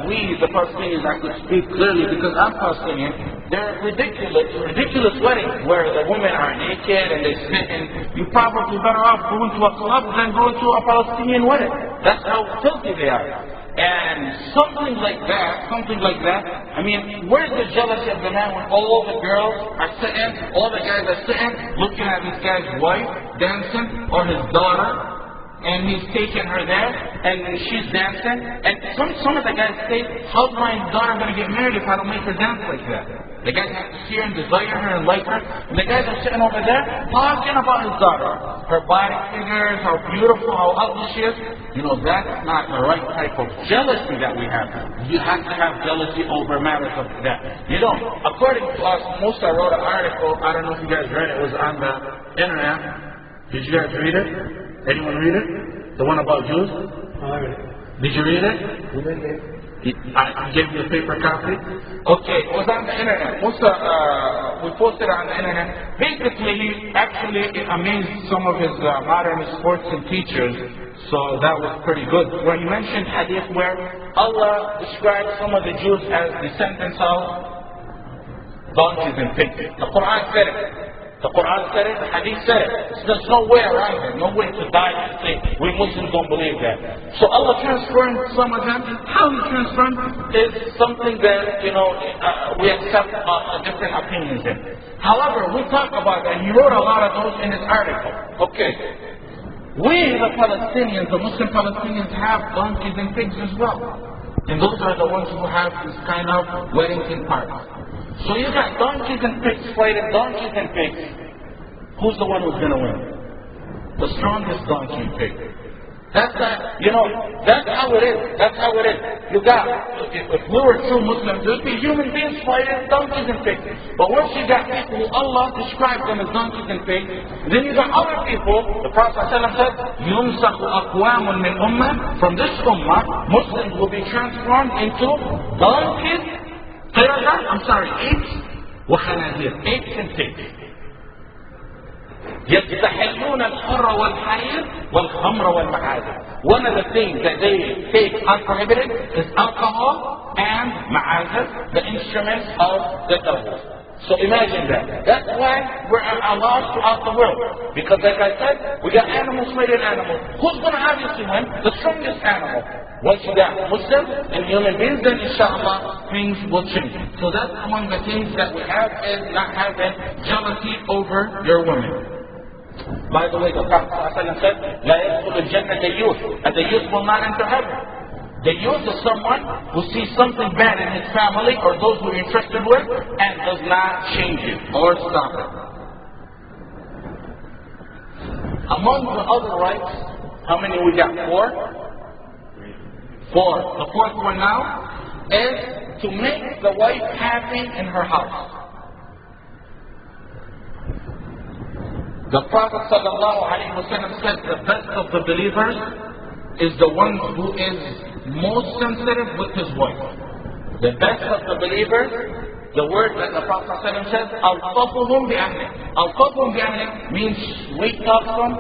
We, the Palestinians, I could speak clearly because I'm Palestinian. They're ridiculous weddings where the women are naked and they sit, and you're probably better off going to a club than going to a Palestinian wedding. That's how filthy they are. And something like that, I mean, where's the jealousy of the man when all the girls are sitting, all the guys are sitting, looking at this guy's wife dancing, or his daughter, and he's taking her there, and she's dancing, and some of the guys say, how's my daughter going to get married if I don't make her dance like that? The guys have to see her and desire her and like her, and the guys are sitting over there talking about his daughter, her body figures, how beautiful, how ugly she is. You know, that's not the right type of jealousy that we have. You have to have jealousy over matters of that. You know, according to us, Musa wrote an article, I don't know if you guys read it, it was on the internet. Did you guys read it? Anyone read it? The one about Jews? I read it. Did you read it? We read it. I gave you a paper copy? Okay, it was on the internet. Musa, we posted it on the internet. Basically, he actually amazed some of his modern sports and teachers, so that was pretty good. Where he mentioned hadith where Allah described some of the Jews as descendants of donkeys and pigs. The Quran said it. The Quran said it, the Hadith said it. There's no way around it, no way to die and say, we Muslims don't believe that. So Allah transferring some of them, how He transferred is something that, you know, we accept different opinions in. However, we talk about that, and he wrote a lot of those in his article. Okay. We, the Palestinians, the Muslim Palestinians, have donkeys and pigs as well. And those are the ones who have this kind of weddings and parties. So you got donkeys and pigs fighting donkeys and pigs. Who's the one who's going to win? The strongest donkey and pig. That's that, you know, that's how it is. That's how it is. You got, if we were true Muslims, there'd be human beings fighting donkeys and pigs. But once you got people who Allah described them as donkeys and pigs, then you got other people, the Prophet ﷺ said, يُمْسَخُ أَقْوَامٌ مِّنْ أُمَّةٍ, from this ummah, Muslims will be transformed into donkeys, apes, وخنازير, apes and pigs. يستحلون الحر والحرير والخمر والمعازف. One of the things that they take unprohibited is alcohol and ma'azif, the instruments of the devil. So imagine that. That's why we're allowed throughout the world. Because like I said, we got animals fighting animals. Who's going to obviously win? The strongest animal. Once you got Muslims and human beings, then inshallah things will change. So that's among the things that we have is not having jealousy over your women. By the way, the Prophet ﷺ said, لا يدخل الجنة الديوث. A youth will not enter heaven. The youth is someone who sees something bad in his family or those who are interested with and does not change it or stop it. Among the other rights, how many we got? 4? 4. The fourth one now is to make the wife happy in her house. The Prophet ﷺ said the best of the believers is the one who is most sensitive with his wife. The best of the believers, the word that the Prophet ﷺ says, أَلْطَفُهُمْ بِأَهْلِهِ. أَلْطَفُهُمْ بِأَهْلِهِ means sweet talk them,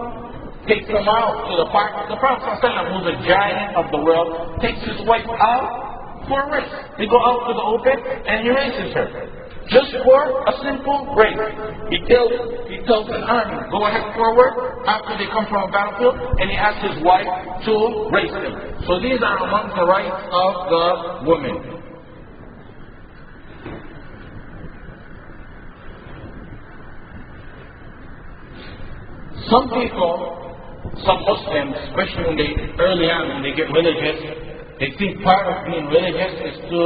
take them out to the park. The Prophet ﷺ, who's a giant of the world, takes his wife out for a race. They go out to the open and he races her. Just for a simple race. He tells an army, go ahead forward after they come from a battlefield, and he asks his wife to race them. So these are among the rights of the women. Some people, some Muslims, especially when early on when they get religious, they think part of being religious is to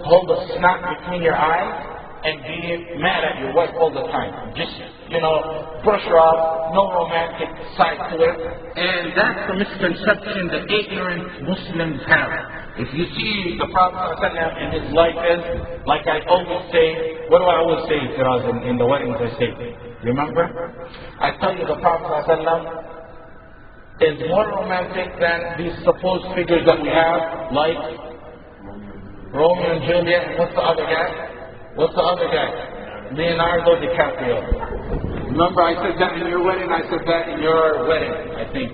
hold a snot between your eyes and be mad at your wife all the time. Just, brush her off, no romantic side to it. And that's the misconception that ignorant Muslims have. If you see the Prophet ﷺ in his life is, like I always say, what do I always say in the weddings I say? Remember? I tell you the Prophet ﷺ is more romantic than these supposed figures that we have, like Romeo and Juliet, and what's the other guy? What's the other guy? Leonardo DiCaprio. Remember I said that in your wedding, I said that in your wedding, I think.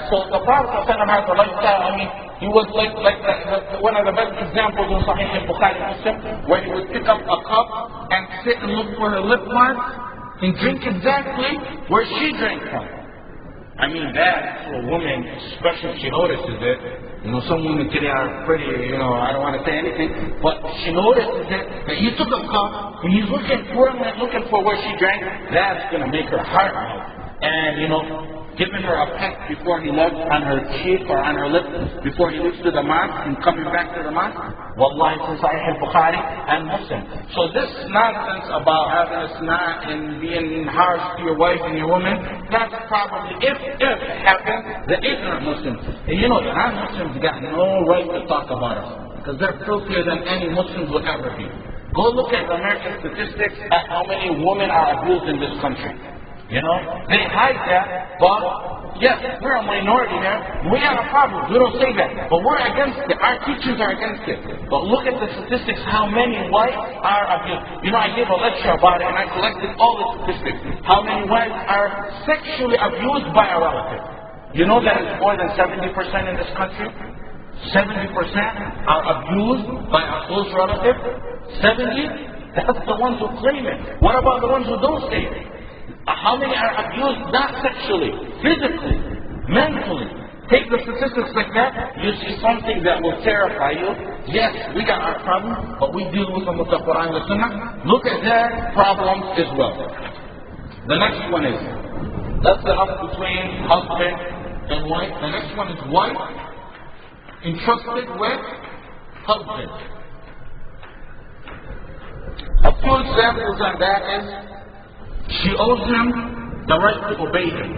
So the Prophet ﷺ has a lifestyle, he was like one of the best examples in Sahih al-Bukhari Muslim, where he would pick up a cup and sit and look for her lip mark and drink exactly where she drank from. That for a woman, especially if she notices it. Some women today are pretty, I don't want to say anything, but she notices it, that he took a cup, and he's looking for where she drank, that's going to make her heart melt. And, giving her a peck before he left on her cheek or on her lip, before he leaves to the mosque and coming back to the mosque, wallahi, since Sahih al-Bukhari and Muslim. So this nonsense about having a snot and being harsh to your wife and your woman, that's probably, if it happens, the ignorant Muslims. And the non-Muslims got no right to talk about us, because they're filthier than any Muslims will ever be. Go look at the American statistics at how many women are abused in this country. They hide that, but yes, we're a minority there. We have a problem. We don't say that, but we're against it. Our teachers are against it. But look at the statistics, how many wives are abused. I gave a lecture about it and I collected all the statistics. How many wives are sexually abused by a relative. You know that it's more than 70% in this country? 70% are abused by a close relative? 70? That's the ones who claim it. What about the ones who don't say it? How many are abused not sexually, physically, mentally? Take the statistics like that, you see something that will terrify you. Yes, we got our problems, but we deal with them with the Quran and the Sunnah. Look at their problems as well. The next one is, that's the love between husband and wife. The next one is wife entrusted with husband. A few examples on that is, she owes him the right to obey him.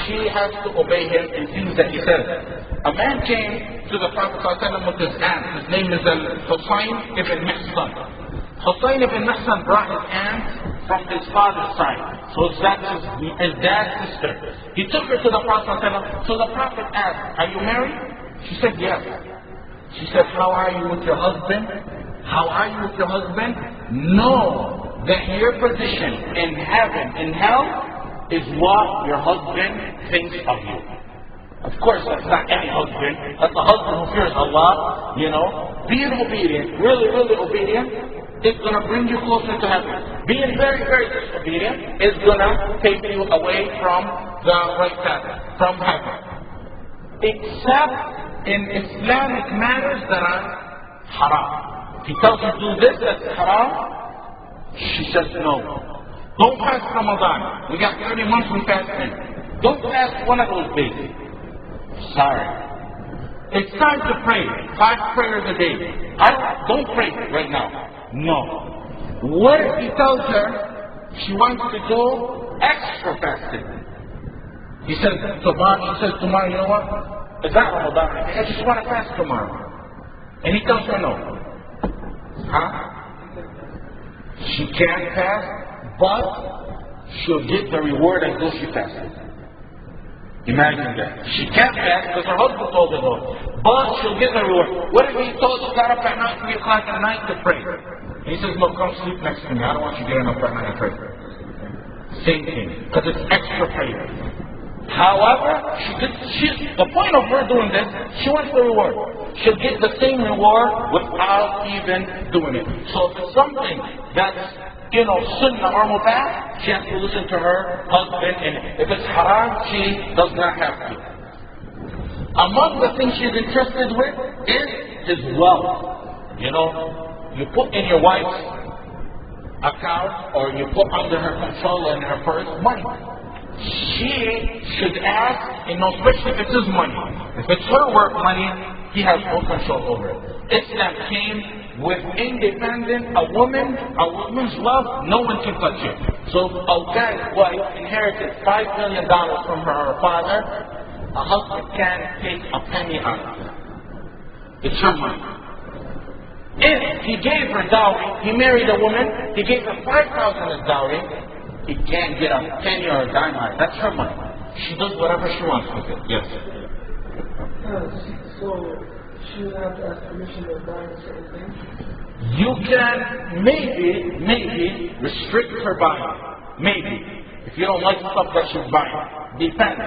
She has to obey him in things that he says. A man came to the Prophet ﷺ with his aunt. His name is Husayn ibn Mihsan. Husayn ibn Mihsan brought his aunt from his father's side. So that's his dad's sister. He took her to the Prophet ﷺ. So the Prophet asked, are you married? She said, yes. She said, how are you with your husband? How are you with your husband? Know that your position in heaven and hell is what your husband thinks of you. Of course, that's not any husband. That's a husband who fears Allah, Being obedient, really, really obedient, is going to bring you closer to heaven. Being very, very disobedient is going to take you away from the right path, from heaven. Except in Islamic matters that are haram. He tells you do this, that's haram. She says no. Don't fast Ramadan. We got 30 months we fast in. Don't fast one of those days. Sorry. It's time to pray. 5 prayers a day. Don't pray right now. No. What if he tells her she wants to do extra fasting? He says tomorrow, you know what? It's not Ramadan. I just want to fast tomorrow. And he tells her no. Huh? She can't fast, but she'll get the reward as though she fasted. Imagine that. She can't fast because her husband told her no, but she'll get the reward. What if he told her got up at night, 3 o'clock at night to pray? And he says, no, come sleep next to me. I don't want you getting up at night and pray. Same thing, because it's extra prayer. However, the point of her doing this, she wants the reward. She'll get the same reward without even doing it. So if it's something that's, sunnah or mubah, she has to listen to her husband in it. If it's haram, she does not have to. Among the things she's interested with is his wealth. You put in your wife's account or you put under her control in her purse money. She should ask, especially if it's his money. If it's her work money, he has no control over it. Islam came with independent, a woman's wealth, no one can touch it. So if a guy's wife inherited $5 million from her father, a husband can't take a penny out of it. It's her money. If he gave her dowry, he married a woman, he gave her $5,000 as dowry, he can't get a penny or a dime out of it. That's her money. She does whatever she wants with it. Yes. So she would have to ask permission to buy certain things? You can maybe restrict her buying. Maybe. If you don't like stuff that she's buying. Depends.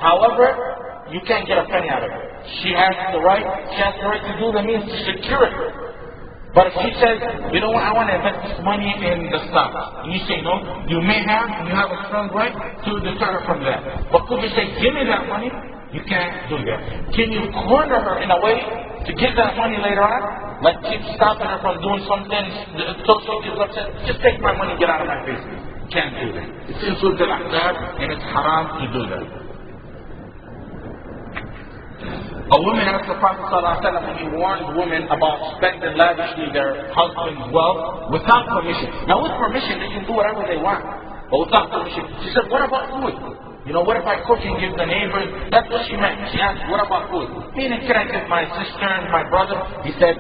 However, you can't get a penny out of it. She has the right to do the means to secure it. But if she says, you know what, I want to invest this money in the stock, and you say no, you have a strong right to deter her from that. But could you say, give me that money? You can't do that. Can you corner her in a way to get that money later on? Like keep stopping her from doing something, so she's upset, just take my money, get out of my face. Can't do that. It's insult al-ahzab, and it's haram to do that. A woman asked the Prophet ﷺ when he warned women about spending lavishly their husband's wealth without permission. Now with permission, they can do whatever they want. But without permission, she said, what about food? What if I cook and give the neighbors? That's what she meant. She asked, what about food? Meaning, can I give my sister and my brother? He said,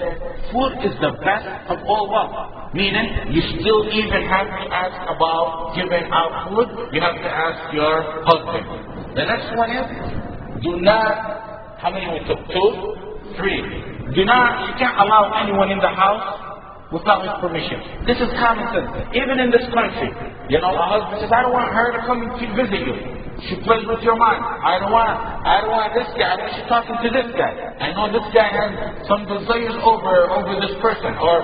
food is the best of all wealth. Meaning, you still even have to ask about giving out food. You have to ask your husband. The next one is, do not... How many we took? 2? 3. You can't allow anyone in the house without his permission. This is common sense. Even in this country, a husband says, I don't want her to come and visit you. She plays with your mind. I don't want this guy. I don't want you talking to this guy. I know this guy has some desires over this person, or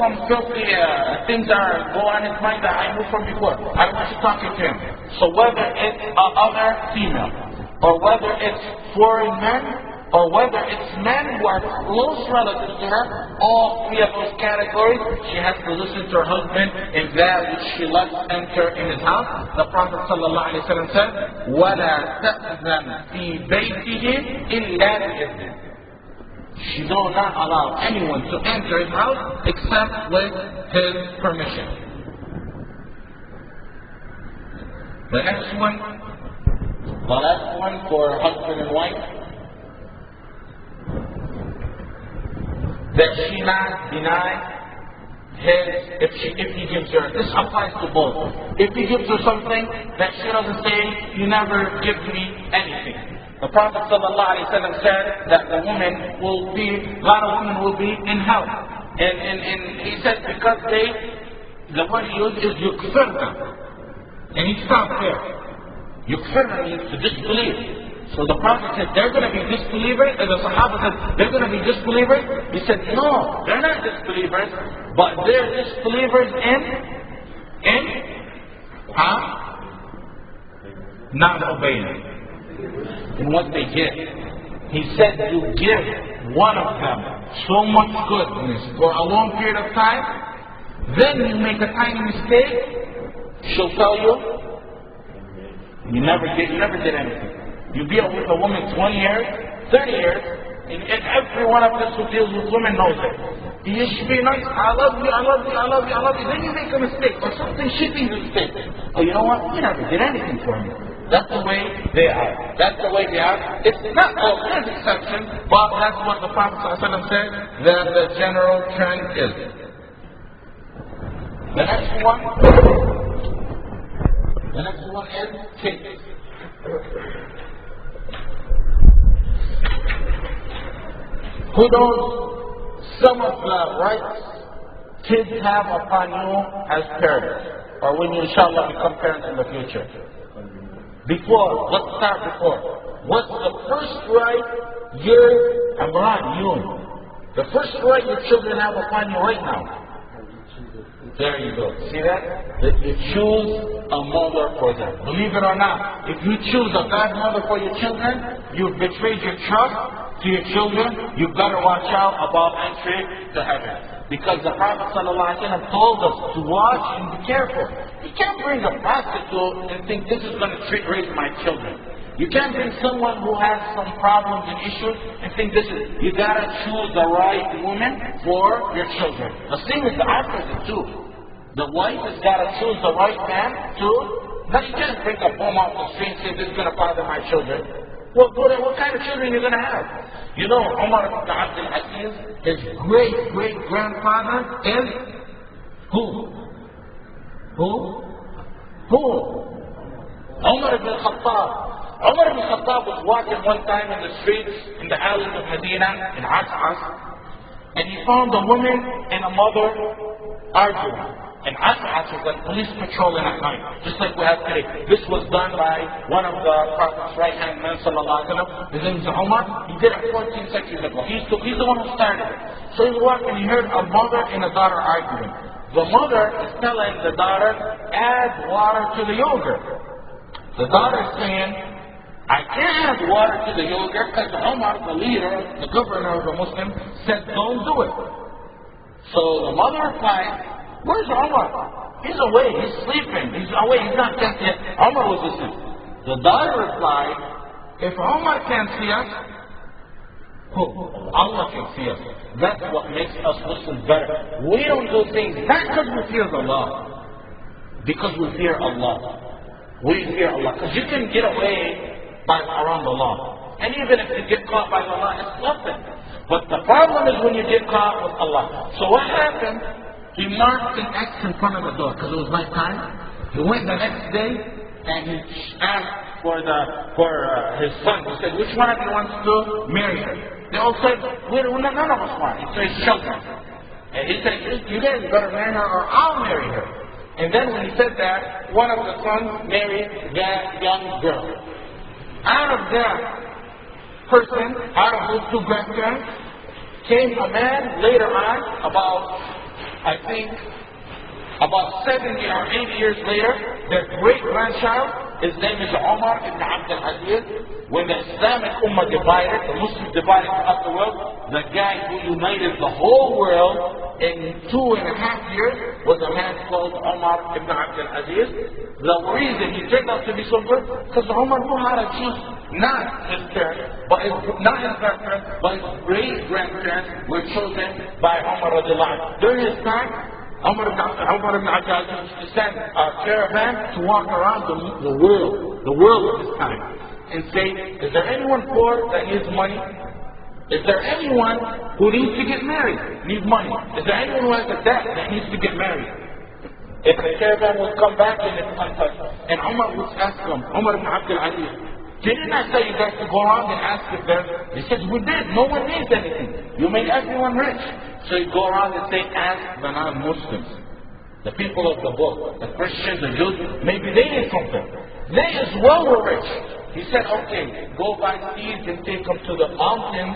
some filthy things that go on his mind that I knew from before. I don't want you talking to him. So whether it's other female, or whether it's foreign men, or whether it's men who are close relatives to her, all 3 of those categories, she has to listen to her husband in that which she lets enter in his house. The Prophet ﷺ said, وَلَا تَأْذَنْ فِي بَيْتِهِ إِلَّا بِإِذْنِهِ. She does not allow anyone to enter his house except with his permission. The next one, the last one for husband and wife, that she not deny his, if he gives her, this applies to both. If he gives her something that she doesn't say, you never give me anything. The Prophet ﷺ said that a lot of women will be in hell. And he said because the word he used is yukfirna. And he stopped there. Yukfirna means to disbelieve. So the Prophet said, they're going to be disbelievers. And the Sahaba said, they're going to be disbelievers. He said, no, they're not disbelievers. But they're disbelievers in not obeying. In what they give. He said, you give one of them so much goodness for a long period of time, then you make a tiny mistake, she'll tell you, you never did anything. You be with a woman 20 years, 30 years, and every one of us who deals with women knows it. You should be nice, I love you, I love you, I love you, I love you. Then you make a mistake, or something shitty mistake. Oh, you know what? You never did anything for me. That's the way they are. That's the way they are. It's not all, there's exceptions, but that's what the Prophet ﷺ said that the general trend is. The next one is kids. Who knows some of the rights kids have upon you as parents, or when you inshallah become parents in the future? Before, let's start before. What's the first right the first right your children have upon you right now? There you go. See that? That you choose a mother for them. Believe it or not, if you choose a bad mother for your children, you've betrayed your trust to your children. You've got to watch out about entry to heaven. Because the Prophet ﷺ told us to watch and be careful. You can't bring a prostitute and think this is going to raise my children. You can't bring someone who has some problems and issues and think this is... You got to choose the right woman for your children. The same is the opposite too. The wife has got to choose the right man to... Now you can't bring a bomb off the street and say this is going to bother my children. Well, what kind of children are you going to have? You know, Umar ibn Abdul Aziz, his great-great-grandfather is who? Umar ibn Khattab. Umar ibn Khattab was walking one time in the streets, in the alleys of Medina, in As'as, and he found a woman and a mother arguing. And As'as was like police patrolling at night, just like we have today. This was done by one of the Prophet's right-hand men, sallallahu alaihi wasallam. His name is Umar. He did it 14 centuries ago. He's the one who started it. So he's walking, he heard a mother and a daughter arguing. The mother is telling the daughter, add water to the yogurt. The daughter is saying, I can't add water to the yogurt because Umar, the leader, the governor of the Muslims, said don't do it. So the mother replied, where's Umar? He's away, he's sleeping, he's away, he's not dead yet. Umar was listening. The daughter replied, if Umar can't see us, Allah can see us. That's what makes us Muslims better. We don't do things not because we fear Allah, because we fear Allah. We fear Allah. Because you can get away around the law. And even if you get caught by Allah, it's nothing. But the problem is when you get caught with Allah. So what happened? He marked an X in front of the door because it was night time. He went the next day and he asked for his son. He said, which one of you wants to marry her? They all said, none of us want. He said, children. And he said, you guys better marry her or I'll marry her. And then when he said that, one of the sons married that young girl. Out of that person, out of those two grandparents, came a man later on, about 70 or 80 years later, their great-grandchild, his name is Umar ibn Abdul Aziz. When the Islamic Ummah divided, the Muslims divided throughout the world, the guy who united the whole world in 2.5 years was a man called Umar ibn Abdul Aziz. The reason he turned out to be so good, because Umar knew how to choose not his parents, but his grandparents, but his great-grandparents were chosen by Umar radiallahu anhu. During his time, Umar ibn Abdul Aziz used to send a caravan to walk around the world of his time, and say, is there anyone poor that needs money? Is there anyone who needs to get married, needs money? Is there anyone who has a debt that needs to get married? If the caravan would come back and it's untouched, and Umar would ask them, Umar ibn Abdul Aziz, didn't I tell you guys to go around and ask if there? He said, we did. No one needs anything. You made everyone rich. So you go around and say, ask the non-Muslims, the people of the book, the Christians, the Jews, maybe they need something. They as well were rich. He said, okay, go buy seeds and take them to the mountains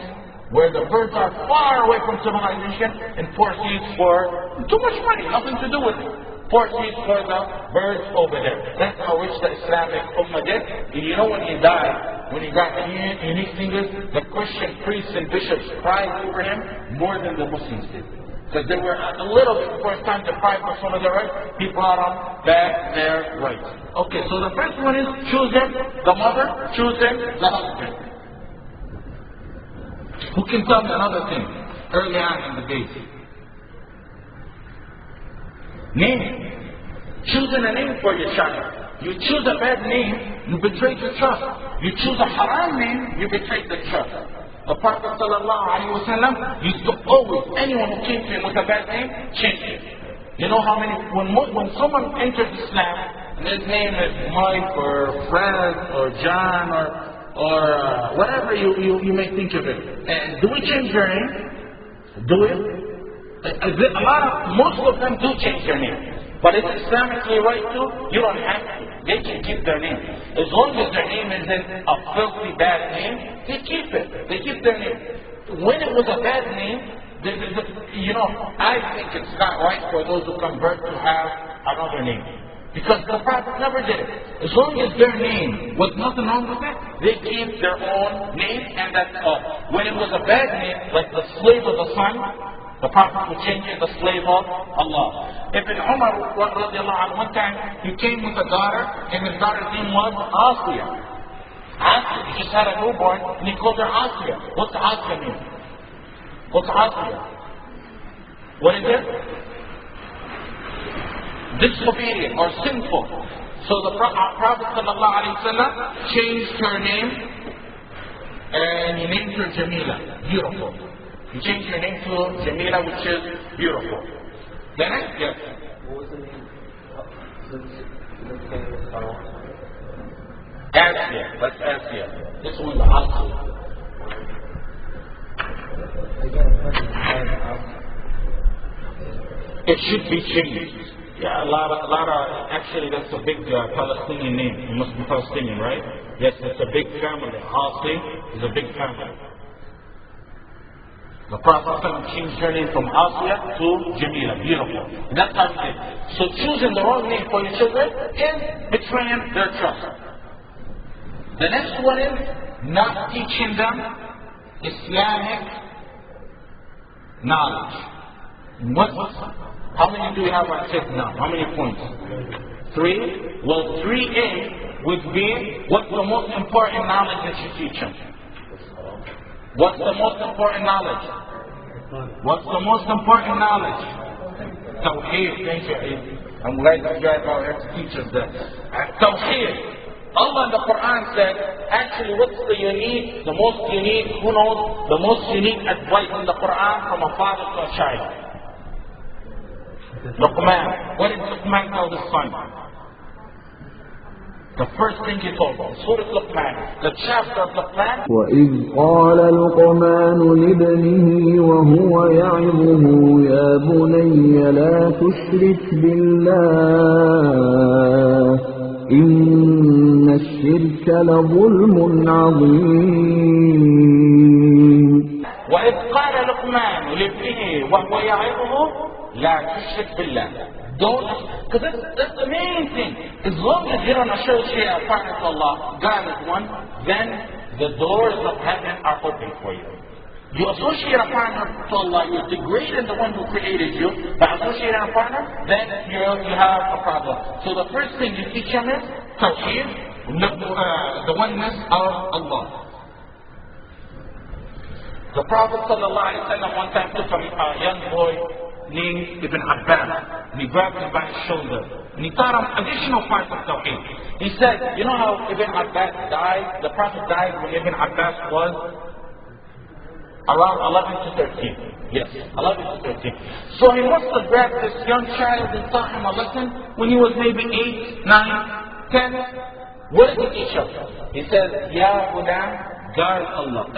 where the birds are far away from civilization and pour seeds for too much money, nothing to do with it. Pour seeds for the birds over there. That's how rich the Islamic Ummah did. And you know when he died, when he got unique fingers, the Christian priests and bishops cried over him more than the Muslims did. Because they were a little bit first time deprived of some of their rights, he brought them back their rights. Okay, so the first one is choosing the mother, choosing the husband. Who can tell me another thing early on in the days? Name. Choosing a name for your child. You choose a bad name, you betray your trust. You choose a haram name, you betray the trust. The Prophet ﷺ used to always, anyone who came to him with a bad name, change it. You know how many, when someone enters Islam, and his name is Mike or Fred or John or whatever you may think of it. And do we change their name? Do it? Most of them do change their name. But it's Islamically right too, you don't have to. They can keep their name. As long as their name isn't a filthy bad name, they keep it. They keep their name. When it was a bad name, I think it's not right for those who convert to have another name. Because the Prophet never did it. As long as their name was nothing wrong with it, they keep their own name and that's all. When it was a bad name, like the slave of the sun, the Prophet would change it, the slave of Allah. Ibn Umar, one time, he came with a daughter, and his daughter's name was Asiya. Asiya, he just had a newborn, and he called her Asiya. What's Asiya mean? What's Asiya? What is it? Disobedient or sinful. So the Prophet ﷺ changed her name, and he named her Jamila, beautiful. You change your name to Jamila, which is beautiful. The next, yes. What was the name? Asya. That's Asya. This one's Asya. It should be changed. Yeah, a lot of, actually that's a big Palestinian name. It must be Palestinian, right? Yes, it's a big family. Asi is a big family. The Prophet changed her name from Asiya to Jamila, beautiful. And that's how he did. So choosing the wrong name for your children is betraying their trust. The next one is not teaching them Islamic knowledge. How many do we have on test now? How many points? 3? Well, 3A would be what's the most important knowledge that you teach them? What's the most important knowledge? What's the most important knowledge? Tawheed. Thank you. I'm glad you guys are here to teach us that. Tawheed. Allah in the Quran said, actually what's the most unique, who knows, the most unique advice in the Quran from a father to a child? Luqman. What did Luqman tell his son? The first thing he told them, Surah Luqman, the chapter of Luqman. وَإِذْ قَالَ لُقْمَانُ لِابْنِهِ وَهُوَ يَعِظُهُ يَا بُنَيَّ لَا تُشْرِكْ بِاللَّهِ إِنَّ الشِّرْكَ لَظُلْمٌ عَظِيمٌ. وَإِذْ قَالَ لُقْمَانُ لِابْنِهِ وَهُوَ يَعِظُهُ لَا تُشْرِكْ بِاللَّهِ. Don't, because that's the main thing. As long as you don't associate a partner to Allah, God is one, then the doors of heaven are open for you. You associate a partner to Allah, you're degrading the one who created you. By associating a partner, then you have a problem. So the first thing you teach them is Tawheed, the oneness of Allah. The Prophet ﷺ one time took a young boy named Ibn Abbas, and he grabbed him by his shoulder, and he taught him additional parts of Tawheed. He said, you know how Ibn Abbas died? The Prophet died when Ibn Abbas was around 11 to 13. Yes, 11 to 13. So he must have grabbed this young child and taught him a lesson when he was maybe 8, 9, 10. What did he teach him? He said, Ya Ghulam, guard Allah,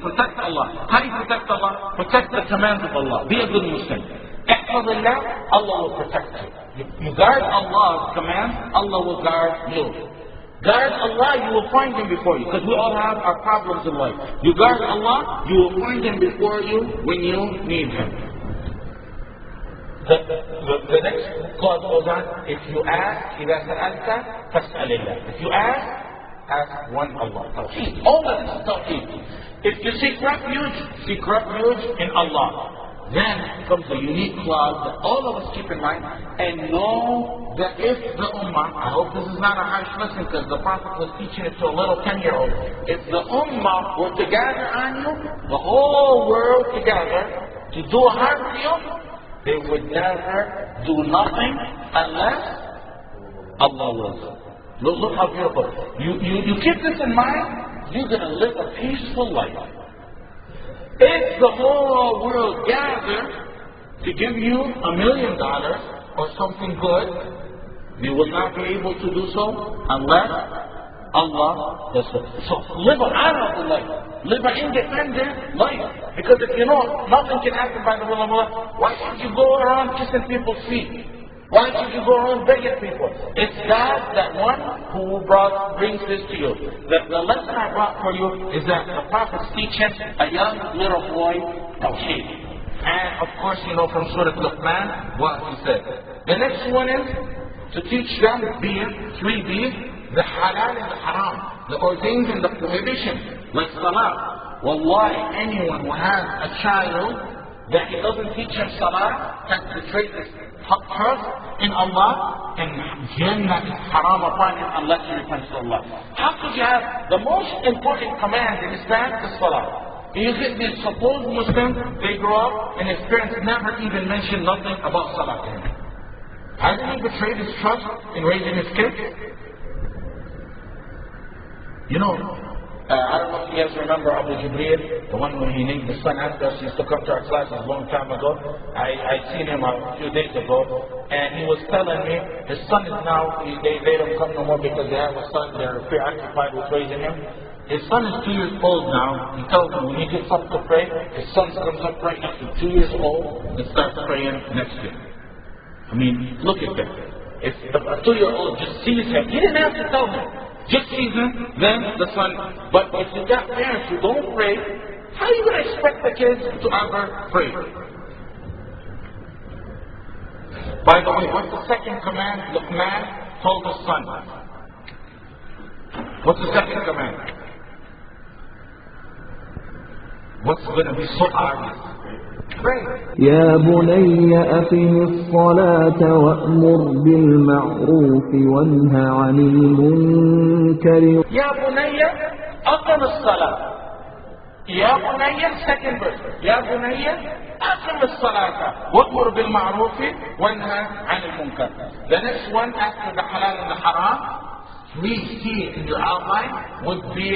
protect Allah. How do you protect Allah? Protect the commands of Allah. Be a good Muslim. Allah will protect you. You guard Allah's commands, Allah will guard you. Guard Allah, you will find Him before you. Because we all have our problems in life. You guard Allah, you will find Him before you when you need Him. The next clause goes on, if you ask, إِذَا سَأَلْتَ فَاسْأَلِ اللَّهِ. If you ask one Allah. Tawheed. All that is Tawheed. If you seek refuge in Allah. then it becomes a unique clause that all of us keep in mind and know that if the Ummah, I hope this is not a harsh lesson because the Prophet was teaching it to a little 10-year-old. If the Ummah were to gather on you, the whole world together, to do harm to you, they would never do nothing unless Allah wills it. Look how beautiful. You keep this in mind, you're going to live a peaceful life. If the whole world gathered to give you $1 million or something good, you will not be able to do so unless Allah does so. So live an honorable life. Live an independent life. Because if you know nothing can happen by the will of Allah, why should you go around kissing people's feet? Why should you go around begging people? It's God, that one who brings this to you. The lesson I brought for you is that the Prophet's teaching a young little boy Tawheed. And of course, you know from Surah Luqman what he said. The next one is to teach them three B's, the halal and the haram, the ordained and the prohibition, like salah. Wallahi, anyone who has a child that he doesn't teach him salah has betrayed his trust in Allah, and Jannah is haram upon him unless he repents to Allah. How could you have the most important command in Islam is salah? You get these supposed Muslims, they grow up and his parents never even mention nothing about salah to him. Hasn't he betrayed his trust in raising his kids? You know, I don't know if you guys remember Abu Jibril, the one when he named the son after us. He used to come to our classes a long time ago. I seen him a few days ago, and he was telling me his son is now, they don't come no more because they have a son, they're preoccupied with raising him. His son is 2 years old now. He tells me when he gets up to pray, his son comes up right after 2 years old and starts praying next to him. I mean, look at that. If a 2-year-old just sees him, he didn't have to tell him. Just sees him, then the son. But if you got parents who don't pray, how are you going to expect the kids to ever pray? By the way, what's the second command Luqman told his son? What's the second command? What's going to be so obvious? يا بني أقم الصلاة وأمر بالمعروف وانه عن المنكر يا بني أقم الصلاة. يا بني, second verse. يا بني أقم الصلاة وأمر بالمعروف وانه عن المنكر. The next one after the halal and the haram, we see in your outline, would be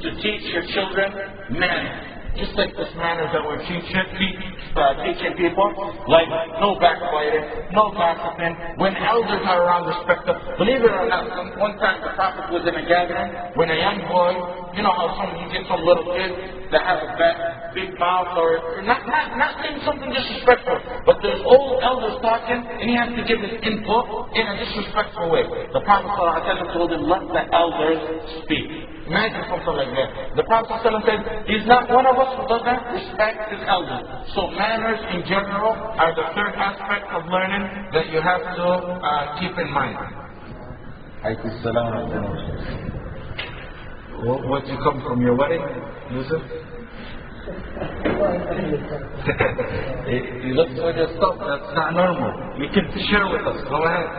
to teach your children manners. Just like this manners that we're teaching people, like no backbiting, no gossiping. When elders are around, respect them. Believe it or not, one time the Prophet was in a gathering when a young boy, you know how you get some little kids that have a big mouth, or not saying something disrespectful, but there's old elders talking and he has to give his input in a disrespectful way. The Prophet ﷺ told him, let the elders speak. Imagine something like that. The Prophet ﷺ said, he's not one of us who doesn't respect his elders. So manners in general are the third aspect of learning that you have to keep in mind. What you come from your wedding, Yusuf? You look for your stuff, that's not normal. You can share with us, go ahead.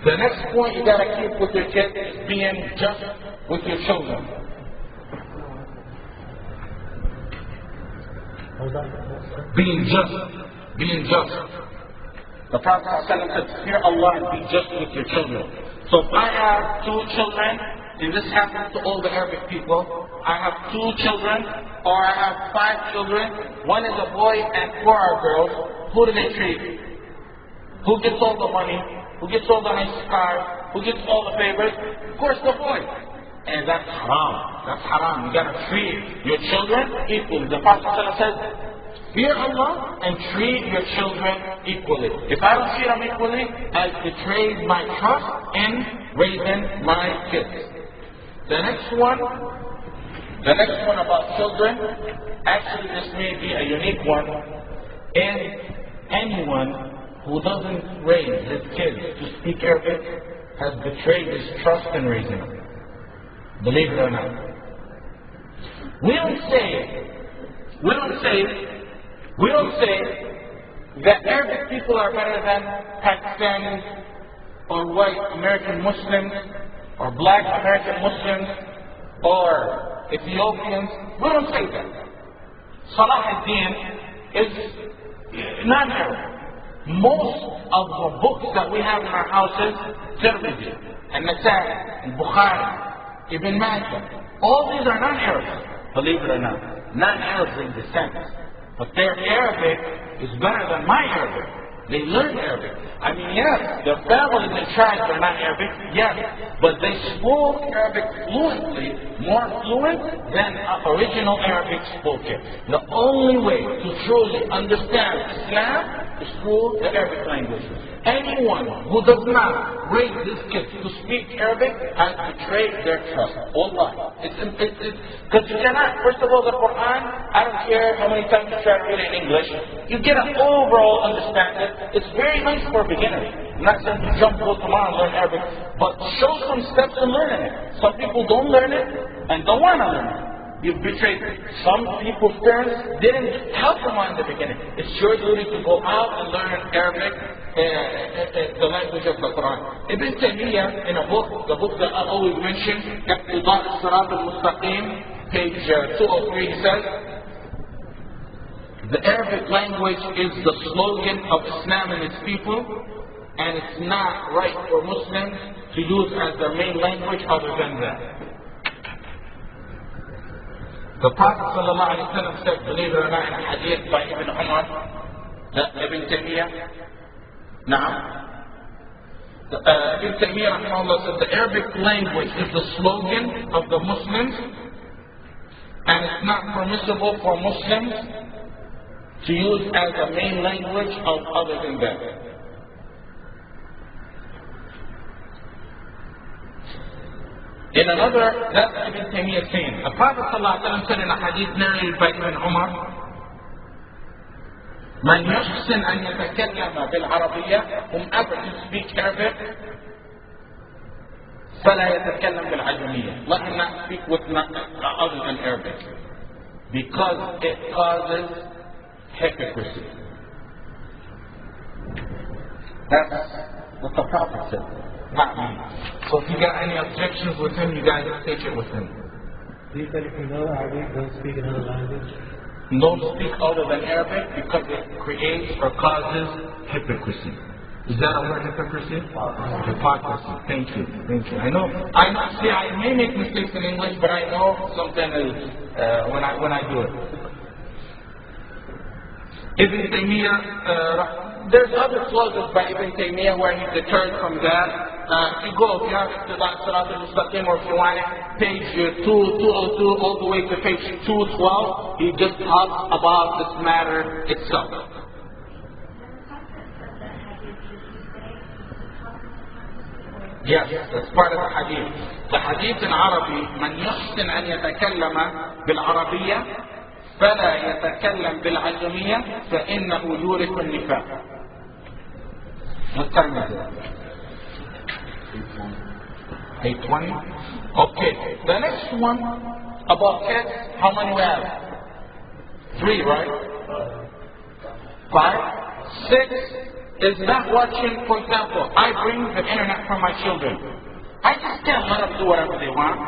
The next point you gotta keep with your kids is being just with your children. Being just. The Prophet said, fear Allah and be just with your children. So if I have 2 children, and this happens to all the Arabic people, I have 2 children, or I have 5 children, one is a boy and 4 are girls, who do they treat? Who gets all the money? Who gets all the nice cars? Who gets all the favors? Of course the boy. And that's haram. That's haram. You gotta treat your children equally. The Prophet says, fear Allah and treat your children equally. If I don't treat them equally, I betrayed my trust in raising my kids. The next one about children, actually this may be a unique one, and anyone who doesn't raise his kids to speak Arabic has betrayed his trust in raising them. Believe it or not. We don't say that Arabic people are better than Pakistanis or white American Muslims or black American Muslims or Ethiopians. We don't say that. Salah ad-Din is non-Arab. Most of the books that we have in our houses, Tirmidhi, and Nasa'i, and Bukhari, Ibn Majah, all these are non-Arabs, believe it or not. Non-Arabs in the sense. But their Arabic is better than my Arabic. They learn Arabic. I mean, yes, their families and tribes are not Arabic, yes, but they spoke Arabic fluently, more fluent than original Arabic spoken. The only way to truly understand Islam is through the Arabic language. Anyone who does not raise his kids to speak Arabic has betrayed their trust. Wallah. Because you cannot, first of all, the Quran, I don't care how many times you try to read it in English, you get an overall understanding. It's very nice for beginners. I'm not saying you jump go tomorrow and learn Arabic, but show some steps in learning it. Some people don't learn it and don't want to learn it. You've betrayed some people's parents didn't help them in the beginning. It's your duty to go out and learn Arabic, the language of the Quran. Ibn Taymiyyah, in a book, the book that I always mention, Iqtidat al-Sirat al-Mustaqim, page 203, he says, the Arabic language is the slogan of Islam and its people, and it's not right for Muslims to use as their main language other than that. The Prophet ﷺ said, believe it or not, in a hadith by Ibn Umar, Ibn Taymiyyah, Ibn Taymiyyah said the Arabic language is the slogan of the Muslims, and it's not permissible for Muslims to use as a main language of other than that. In another, that's Ibn Taymiyyah saying. The Prophet ﷺ said in a hadith narrated by Ibn Umar, من يحسن أن يتكلم بالعربية, whomever can speak Arabic, فلا يتكلم بالعجمية. Let him not speak with other than Arabic, because it causes hypocrisy. That's what the Prophet said. Not me. So if you got any objections with him, you guys take it with him. He said if you know Arabic, don't speak another language. Don't speak other than Arabic because it creates or causes hypocrisy. Is that a word, hypocrisy? Hypocrisy. Thank you. Thank you. I know. See, I may make mistakes in English, but I know something is when I do it. Ibn Taymiyyah, there's other clauses by Ibn Taymiyyah where he deterred from that. If you have Iqtidat al-Sirat al-Mustaqim, or if you want it, page 202 all the way to page 212, he just talks about this matter itself. Yes, that's part of the hadith. The hadith in Arabic, من يحسن أن يتكلم بالعربية فلا يتكلم بالعجمية فإنه يورث النفاق. What time is it? 8:20? Okay. The next one about kids, how many we have? 3, right? 5? 6 is not watching. For example, I bring the internet for my children. I just can't let them do whatever they want.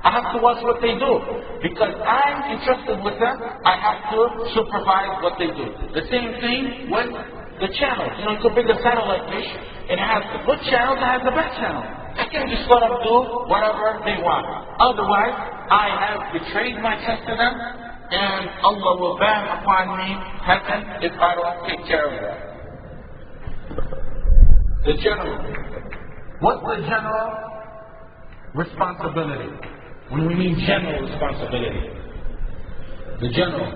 I have to watch what they do. Because I'm entrusted with them, I have to supervise what they do. The same thing with the channels. You could bring a satellite dish, and it has the good channels, it has the bad channels. I can't just let them do whatever they want. Otherwise, I have betrayed my trust to them, and Allah will ban upon me heaven if I don't take care of that. The general. What's the general responsibility? When we mean general responsibility, the general,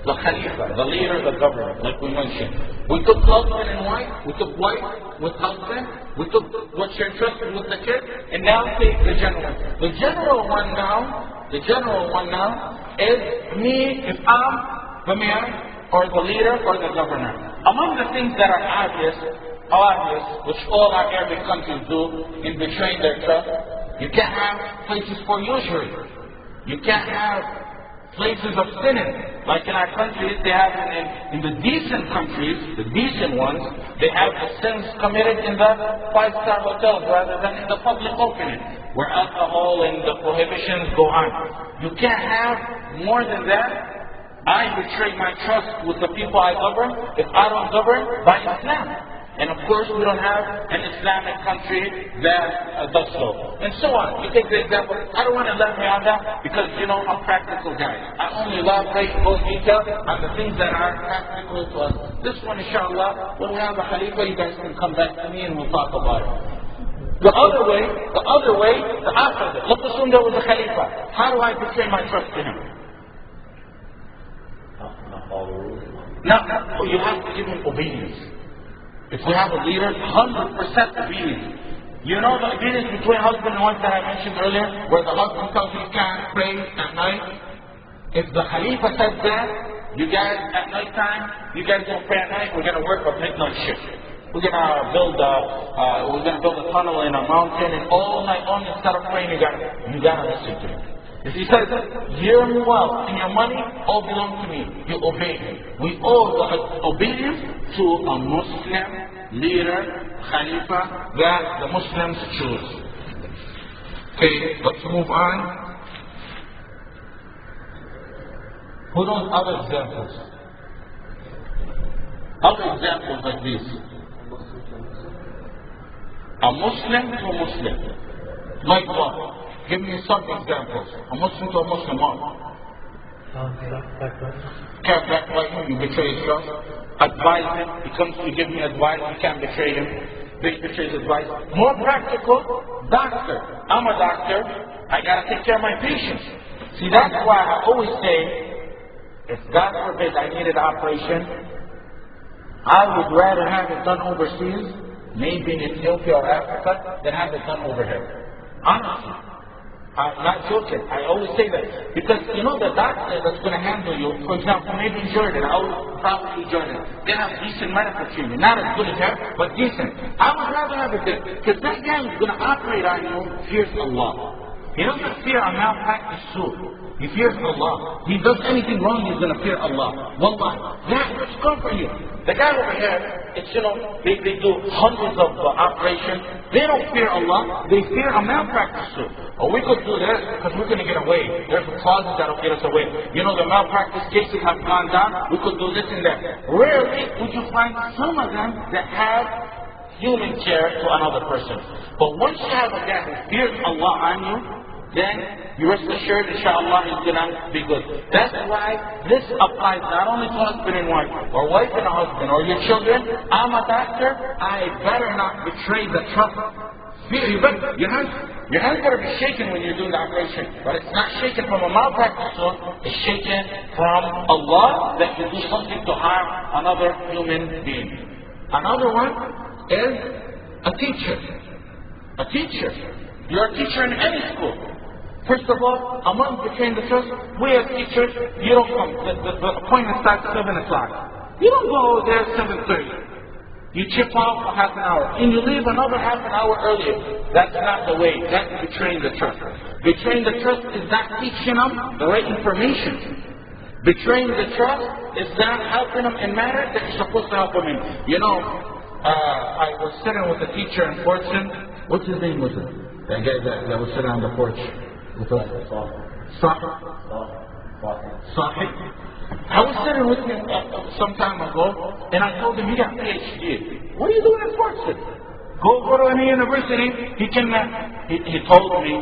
the Khalifa, the leader of the government, like we mentioned. We took husband and wife, we took wife with husband, we took what's entrusted with the kid, and now take the general. The general one now is me if I'm the mayor or the leader or the governor. Among the things that are obvious, which all our Arabic countries do in betraying their trust, you can't have places for usury. You can't have places of sinning. Like in our countries, they have in the decent countries, the decent ones, they have the sins committed in the five-star hotels rather than in the public opening, where alcohol and the prohibitions go on. You can't have more than that. I betray my trust with the people I govern if I don't govern by Islam. And of course, we don't have an Islamic country that does so. And so on. You take the example, I don't want to elaborate on that because, you know, I'm a practical guy. I only elaborate in detail on the things that are practical to us. This one, inshallah, when we have a Khalifa, you guys can come back to me and we'll talk about it. The other way, the opposite. Let's assume there was a Khalifa. How do I betray my trust to him? Now, you have to give him obedience. If we have a leader, 100% obedience. You know the obedience between husband and wife that I mentioned earlier, where the husband tells you can't pray at night? If the Khalifa says that, you guys at night time, you guys don't pray at night, we're going to work a midnight shift. We're going to build a tunnel in a mountain, and all night long instead of praying, you got to listen to him. If he says, your wealth and your money all belong to me, you obey him. We owe the obedience to a Muslim leader, Khalifa, that the Muslims choose. Okay, let's move on. Who knows other examples? Other examples like this. A Muslim to a Muslim. Like what? Give me some examples. A Muslim to a Muslim, what? Backbiting, you betray his trust. Advise him, he comes to give me advice, you can't betray him. They betray his advice. More practical, doctor. I'm a doctor, I gotta take care of my patients. See, that's why I always say, if God forbid I needed an operation, I would rather have it done overseas, maybe in Ethiopia or Africa, than have it done over here. Honestly. I'm not joking. I always say that. Because, you know, the doctor that's going to handle you, for example, maybe in Jordan, I would probably Jordan, they have decent medical treatment. Not as good as here, but decent. I would rather have it there. Because that guy who's going to operate on you fears Allah. He doesn't fear a malpractice suit. He fears Allah. He does anything wrong, he's going to fear Allah. Wallah. That's good for you. The guy over here, it's, you know, they do hundreds of operations. They don't fear Allah. They fear a malpractice suit. Or we could do this because we're going to get away. There's a clause that'll get us away. You know, the malpractice cases have gone down. We could do this and that. Rarely would you find some of them that have human care to another person. But once you have a guy who fears Allah on you, then you rest assured, inshallah, he's going to be good. That's why this applies not only to husband and wife, or wife and a husband, or your children. I'm a doctor, I better not betray the trust. Your hands better be shaken when you're doing the operation. But it's not shaken from a malpractice suit, it's shaken from Allah that you do something to harm another human being. Another one is a teacher. A teacher. You're a teacher in any school. First of all, among betraying the trust, we as teachers, you don't come. The appointment starts 7 o'clock. You don't go there 7:30. You chip off a half an hour, and you leave another half an hour earlier. That's not the way. That's betraying the trust. Betraying the trust is not teaching them the right information. Betraying the trust is not helping them in matters that you're supposed to help them in. You know, I was sitting with a teacher in Fortune. What's his name was it? That guy that was sitting on the porch. Shaykh. I was sitting with him some time ago, and I told him, you got PhD. What are you doing in Fortune? Go to any university. He told me,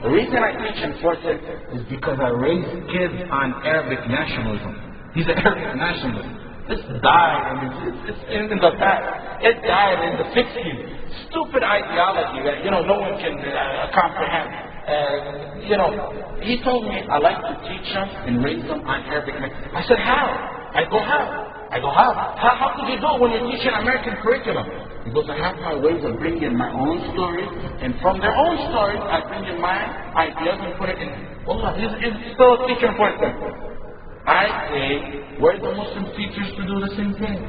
the reason I teach in Fortune is because I raise kids on Arabic nationalism. He's an Arabic nationalist. This died, it's in the past. It died in the 60s. Stupid ideology that, you know, no one can comprehend. He told me, I like to teach them and raise them on Arabic. I said, how? I go, how? How could you do it when you're teaching American curriculum? He goes, I have my ways of bringing in my own stories, and from their own stories, I bring in my ideas and put it in. Wallah, he's still a teacher for them. I say, where's the Muslim teachers to do the same thing?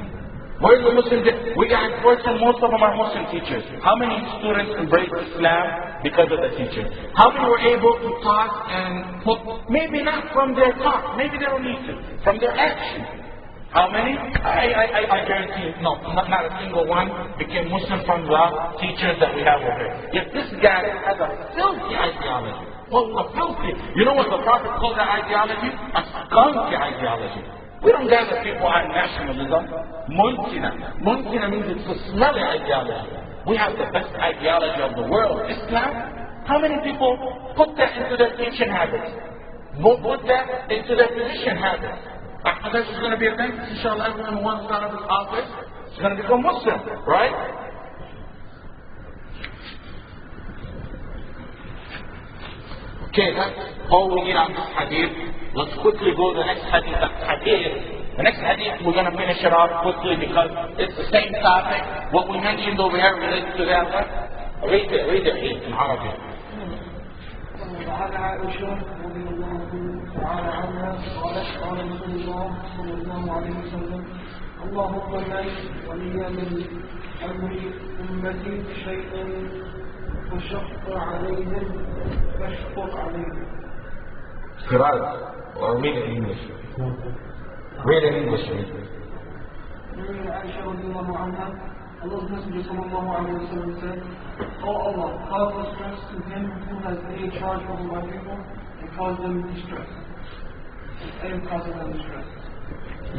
Where's the Muslim? We got unfortunate, most of them are Muslim teachers. How many students embraced Islam because of the teacher? How many were able to talk and put, maybe not from their talk, maybe they don't need to, from their action? How many? I guarantee you, no, not a single one became Muslim from the teachers that we have over here. Yet this guy has a filthy ideology. Well, a filthy. You know what the Prophet called that ideology? A skunky ideology. We don't gather people on nationalism. Muntina means it's a smelly ideology. We have the best ideology of the world. Islam. How many people put that into their teaching habits? Put that into their position habits? Ahmad is going to be a bank. Inshallah, everyone who wants out of his office is going to become Muslim, right? Okay, that's all we need on this hadith. Let's quickly go to the next hadith. The next hadith, we're going to finish it off quickly because it's the same topic. What we mentioned over here relates to that. Read it in Arabic. وعن عائشة رضي الله تعالى عنها قالت قال رسول الله صلى الله عليه وسلم اللهم من ولي من أمر أمتي شيئا فشق عليهم فاشقق عليهم. قراءة or read it in English. Read it in English. وعن عائشة رضي الله عنها Allah's Messenger sallallahu alayhi wa sallam said, O Allah, cause distress to him who has any charge over my people and cause them distress. And causes them distress.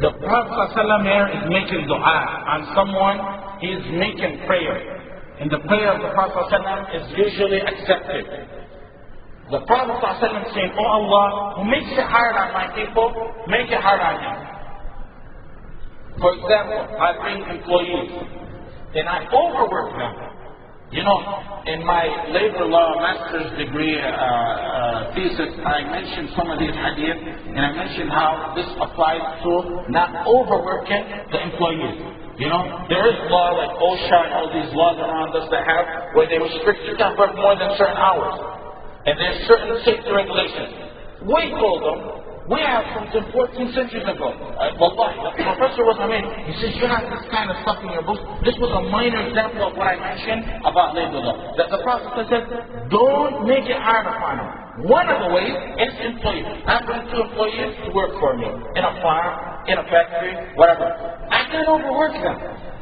The Prophet ﷺ here is making dua on someone. He is making prayer. And the prayer of the Prophet ﷺ is usually accepted. The Prophet ﷺ is saying, O Allah, who makes it hard on my people, make it hard on him. For example, I bring employees. And I overwork them. You know, in my labor law master's degree thesis, I mentioned some of these hadith, and I mentioned how this applies to not overworking the employees. You know, there is law like OSHA and all these laws around us that have where they restrict you can't work more than certain hours. And there's certain safety regulations. We told them, we have something 14 centuries ago. Wallahi, the professor was amazed. He says, you have this kind of stuff in your books. This was a minor example of what I mentioned about labor law. That the Prophet said, don't make it hard upon them. One of the ways is employees. I bring 2 employees to work for me. In a farm, in a factory, whatever. I can't overwork them.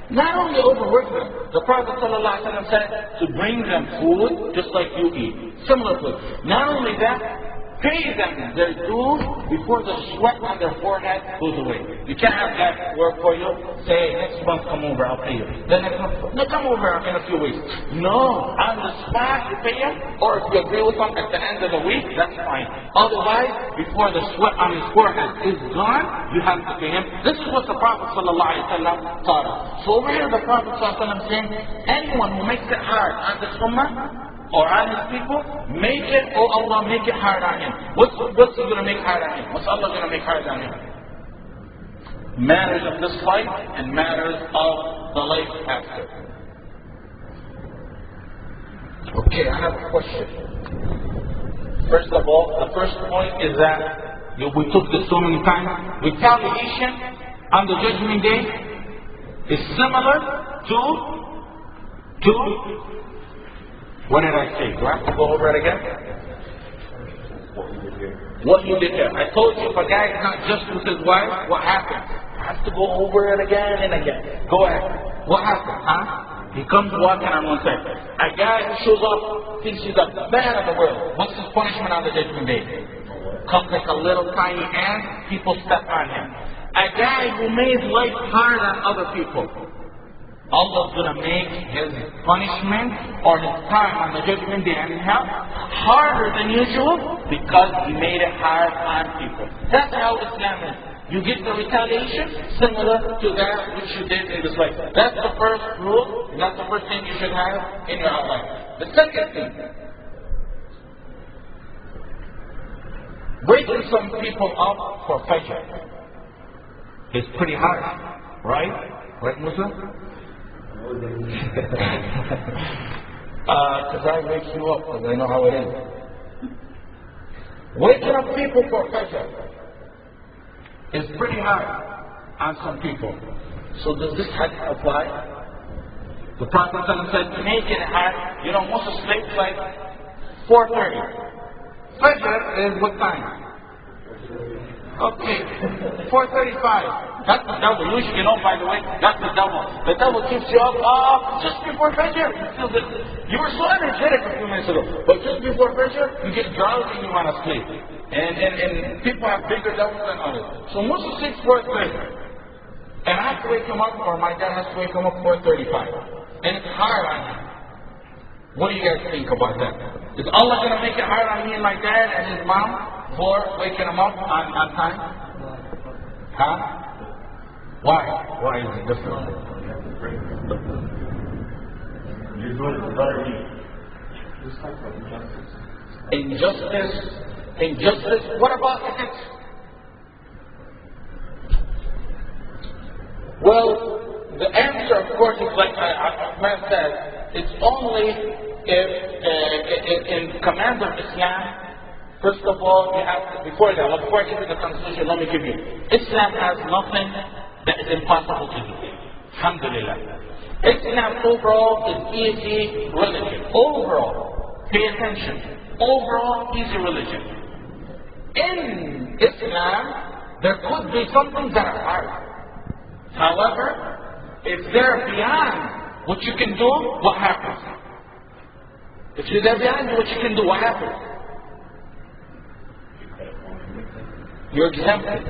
Not only overwork them, the Prophet ﷺ said to bring them food just like you eat. Similar food. Not only that, pay them their dues before the sweat on their forehead goes away. You can't have that work for you. Say, next month come over, I'll pay you. Then next month, no, come over in a few weeks. No, on the spot you pay him, or if you agree with him at the end of the week, that's fine. Otherwise, before the sweat on his forehead is gone, you have to pay him. This is what the Prophet ﷺ taught us. So over here, the Prophet ﷺ saying, anyone who makes it hard on this ummah, or on his people, make it, oh Allah, make it hard on him. What's he going to make hard on him? What's Allah going to make hard on him? Matters of this life and matters of the life after. Okay, I have a question. First of all, the first point is that we took this so many times. Retaliation on the judgment day is similar to what did I say? Do I have to go over it again? What you did here. I told you if a guy is not just with his wife, what happens? I have to go over it again and again. Go ahead. What happened? Huh? He comes walking on one side. A guy who shows up, thinks he's the man of the world. What's his punishment on the judgment day? Comes like a little tiny ant, people step on him. A guy who made life hard on other people. Allah's going to make his punishment or his time on the judgment day in hell harder than usual because he made it hard on people. That's how Islam is. You get the retaliation similar to that which you did in this life. That's the first rule, and that's the first thing you should have in your life. The second thing, breaking some people up for Fajr is pretty hard, right? Right, Musa? Because I wake you up, because I know how it is. Waking up people for Fajr is pretty hard on some people. So does this hadith apply? The Prophet said, make it at, Musa sleeps like 4:30. Fajr is what time? Okay, 4:35. That's the double. Usually, by the way, that's the double. The double keeps you up just before Fajr. You were so energetic a few minutes ago, but just before Fajr, you get drowsy and you want to sleep. And people have bigger doubles than others. So Musa sleeps 4:30. And I have to wake him up, or my dad has to wake him up 4:35. And it's hard on him. What do you guys think about that? Is Allah going to make it hard on me and my dad and his mom for waking him up on time? Huh? Why? Why is it different? You're doing it better than Injustice? What about if it's... Well, the answer, of course, is like Ahmad said, it's only if in command of Islam, first of all, you have to, before I give you the constitution, let me give you. Islam has nothing that is impossible to do. Alhamdulillah. Islam overall is easy religion. Overall, pay attention. Overall, easy religion. In Islam, there could be some things that are hard. However, if they're beyond what you can do, what happens? If they're beyond what you can do, what happens? You're exempted.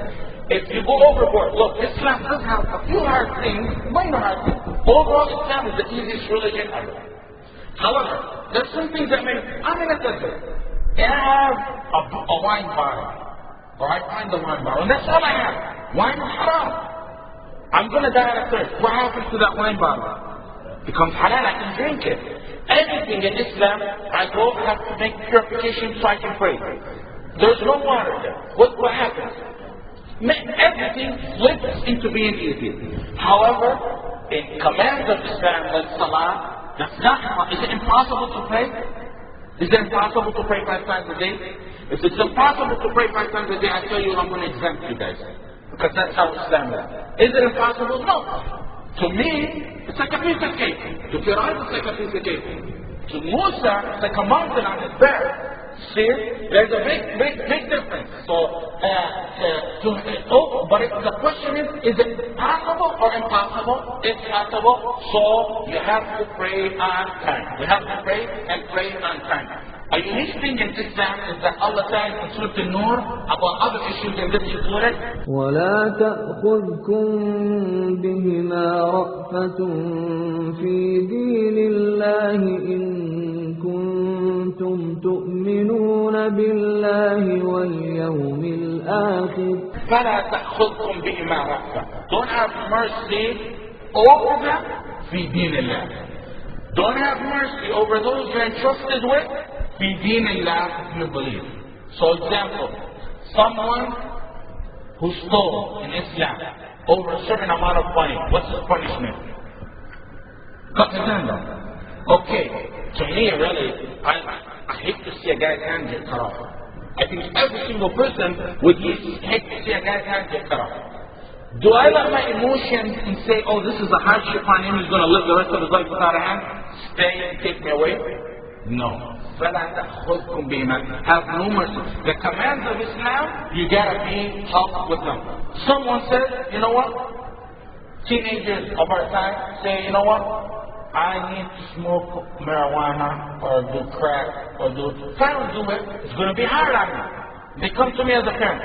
If you go overboard, look, Islam does have a few hard things, minor hard things. Overall, Islam is the easiest religion ever. However, there's some things that I'm in a desert, and I have a wine bottle, or I find the wine bottle, and that's all I have. Wine is haram. I'm going to die of thirst. What happens to that wine bottle? It becomes halal, I can drink it. Anything in Islam, I have to make purification so I can pray. There's no water there. What happens? Everything slips into being easy. However, in command of Islam, like Salah, that's not, is it impossible to pray? Is it impossible to pray 5 times a day? If it's impossible to pray 5 times a day, I tell you I'm going to exempt you guys. Because that's how Islam is. Is it impossible? No. To me, it's like a piece of cake. To Fir'aun, it's like a piece of cake. To Musa, it's like a mountain on his back. See? There's a big difference. But the question is it possible or impossible? It's possible. So you have to pray on time. You have to pray and pray on time. A unique thing in Islam is that Allah says in Surah An-Nur about other issues in this included. وَلَا تَأْخُذْكُمْ بِهِمَا رَأْفَةٌ فِي دِينِ اللَّهِ إِن كُنتُمْ تُؤْمِنُونَ بِاللَّهِ وَالْيَوْمِ الْآخِرِ فَلَا تَأْخُذْكُمْ بِهِمَا رَأْفَةٌ. Don't have mercy over them في دين الله. Don't have mercy over those you're entrusted with. في دين الله, if you believe. So example, someone who stole in Islam over a certain amount of money, what's his punishment? Cut his hand off. Okay, to me really, I hate to see a guy's hand get cut off. I think every single person would hate to see a guy's hand get cut off. Do I let my emotions and say, oh, this is a hardship on him, he's going to live the rest of his life without a hand? Stay and take me away? No. Have no mercy. The commands of Islam, you gotta be tough with them. Someone says, you know what? Teenagers of our time say, you know what? I need to smoke marijuana or do crack or do... If I don't do it, it's going to be hard on me. They come to me as a parent.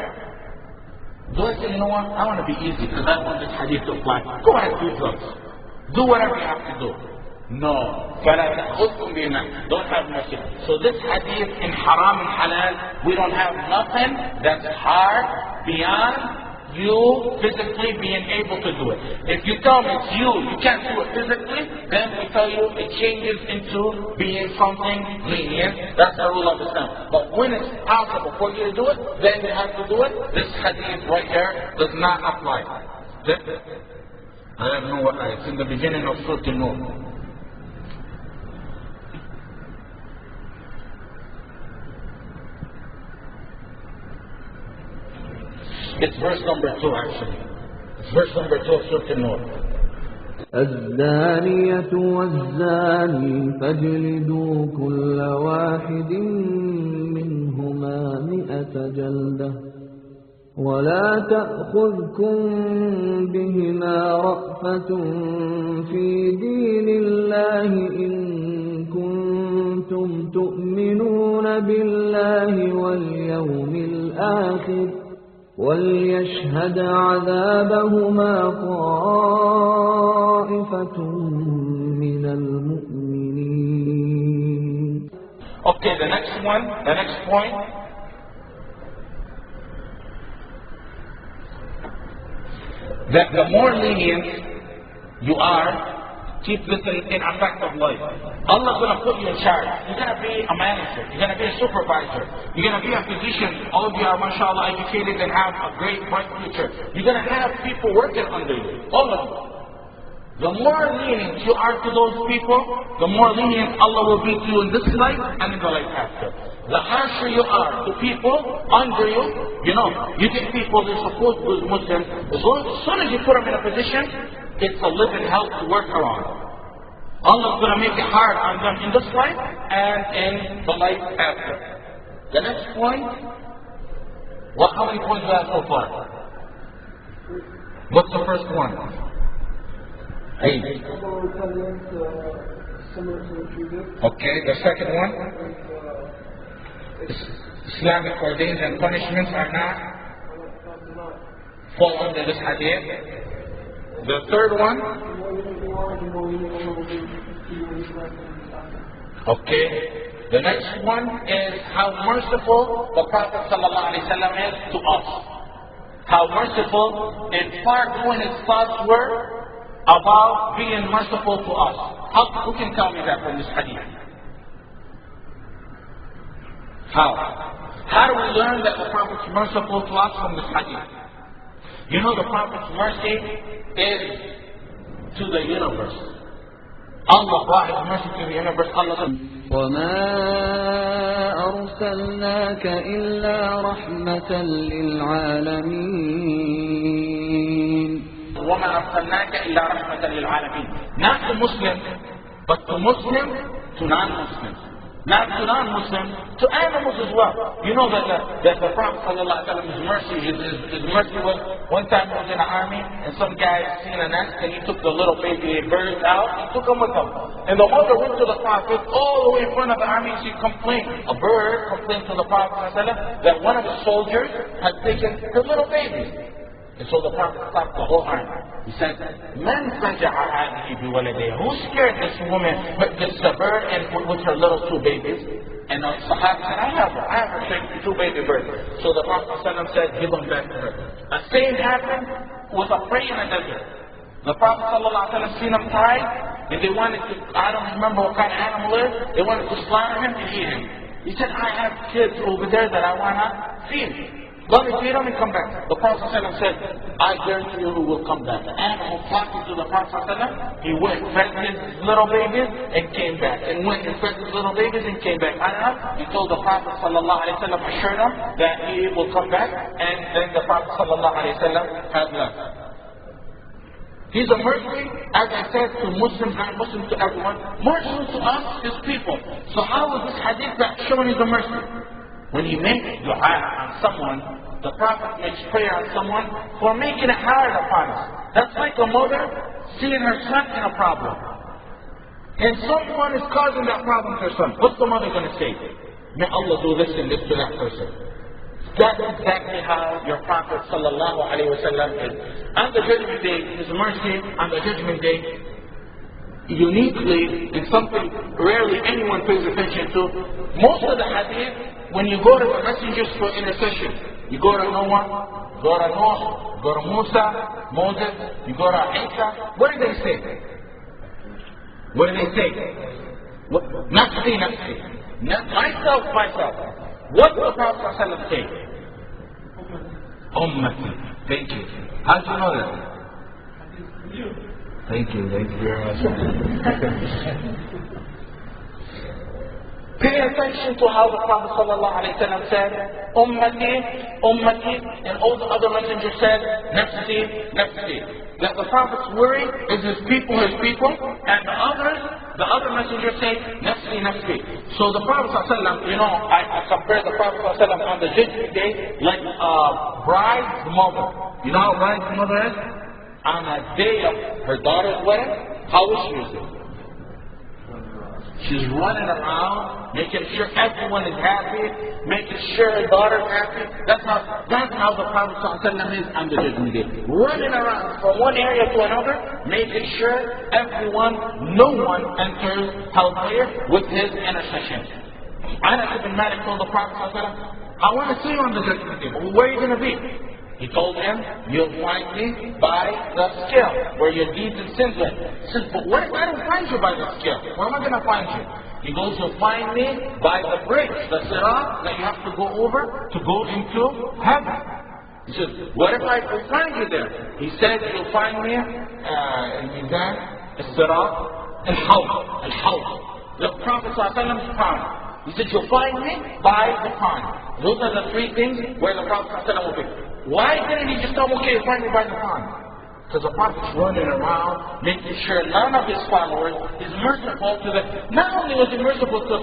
Do I say, you know what? I want to be easy because I want this hadith to apply. Go ahead, do drugs. Do whatever you have to do. No. Don't have mercy. So this hadith in haram and halal, we don't have nothing that's hard beyond you physically being able to do it. If you tell me it's you can't do it physically, then we tell you it changes into being something lenient. That's the rule of Islam. But when it's possible for you to do it, then you have to do it. This hadith right here does not apply. I have no idea. It's in the beginning of Surah An-Nur. It's verse number 2 actually. Verse number 2 of Surah An-Nur. الزانية والزاني فاجلدوا كل واحد منهما 100 جلدة ولا تأخذكم بهما رأفة في دين الله إن كنتم تؤمنون بالله واليوم الآخر وليشهد عذابهما طائفة من المؤمنين. Okay, the next point. That the more lenient you are, keep this in a fact of life. Allah's going to put you in charge. You're going to be a manager. You're going to be a supervisor. You're going to be a physician. All of you are, mashallah, educated and have a great, bright future. You're going to have people working under you. All of you. The more lenient you are to those people, the more lenient Allah will be to you in this life and in the life after. The harsher you are to people under you, you get people that are supposed to be Muslims. As soon as you put them in a position, it's a living hell to work around. Allah's going to make it hard on them in this life and in the life after. The next point, how many points do I have so far? What's the first one? 8. Okay, the second one? Islamic ordains and punishments are not fall under this hadith. The third one? Okay. The next one is how merciful the Prophet ﷺ is to us. How merciful, in part, when his thoughts were about being merciful to us. Who can tell me that from this hadith? How do we learn that the Prophet's merciful to us from this hadith? You know, the Prophet's mercy is to the universe. Allah brought His mercy to the universe. Allah said, وَمَا أَرْسَلْنَاكَ إِلَّا رَحْمَةً لِلْعَالَمِينَ. وَمَا أَرْسَلْنَاكَ إِلَّا رَحْمَةً لِلْعَالَمِينَ. Not to Muslims, but to Muslims, to non-Muslims. Not to non-Muslims, to animals as well. You know that the Prophet ﷺ, his mercy was, one time he was in the army, and some guy seen a nest, and he took the little baby birds out, he took them with him. And the mother went to the Prophet, all the way in front of the army, and she complained. A bird complained to the Prophet ﷺ that one of the soldiers had taken her little baby. And so the Prophet stopped the whole army. He said, "Man faja'a hadhihi biwaladayha." Who scared this woman, this bird, and with her little 2 babies? And the Sahaba said, I have her 2 baby birds. So the Prophet ﷺ said, give them back to her. The same happened with a prey in the desert. The Prophet ﷺ seen them tied, and they wanted to, I don't remember what kind of animal it is, they wanted to slaughter him and eat him. He said, I have kids over there that I want to feed. Let me feed them and come back. The Prophet ﷺ said, I guarantee you who will come back. The animal flocked to the Prophet ﷺ. He went, fed his little babies, and came back. And went and fed his little babies and came back. He told the Prophet ﷺ, assured him that he will come back. And then the Prophet ﷺ had left. He's a mercy, as I said, to Muslims, non-Muslims, to everyone. Mercy to us, his people. So how is this hadith showing you the mercy? When you make dua on someone, the Prophet makes prayer on someone for making it hard upon us. That's like a mother seeing her son in a problem. And someone is causing that problem to her son. What's the mother going to say? May Allah do this and this to that person. That's exactly how your Prophet ﷺ is. On the Judgment Day, His mercy on the Judgment Day, uniquely, and something rarely anyone pays attention to, most of the hadith, when you go to the messengers for intercession, you go to Noah, go to Noah, go to Musa, Moses, you go to Isa, what do they say? What do they say? Nafsi, nafsi. Myself. What does the Prophet ﷺ say? Ummati. Thank you. How do you know that? Thank you very much. Pay attention to how the Prophet ﷺ said, Ummati, Ummati, and all the other messengers said, Nafsi, Nafsi. That the Prophet's worry is his people, and the other messengers say, Nafsi, Nafsi. So the Prophet ﷺ, I compare the Prophet ﷺ on the Judgment Day like a bride's mother. You know how a bride's mother is? On a day of her daughter's wedding, how is she? She's running around, making sure everyone is happy, making sure her daughter's happy. That's how the Prophet ﷺ is on the Judgment Day. Running around from one area to another, making sure no one enters hellfire with his intercession. Anas ibn Malik told the Prophet ﷺ, I want to see you on the Judgment Day. Where are you going to be? He told him, you'll find me by the scale, where your deeds and sins are. He says, but what if I don't find you by the scale? Where am I going to find you? He goes, you'll find me by the bridge, the sirat that you have to go over to go into heaven. He says, what if I don't find you there? He said, you'll find me in Mizan, the-sirat, al-hawd. The Prophet ﷺ's promise. He said, you'll find me by the pond. Those are the three things where the Prophet ﷺ will be. Why didn't he just tell him, okay, find me by the pond? Because the Prophet's running around, making sure none of his followers is merciful to them. Not only was he merciful to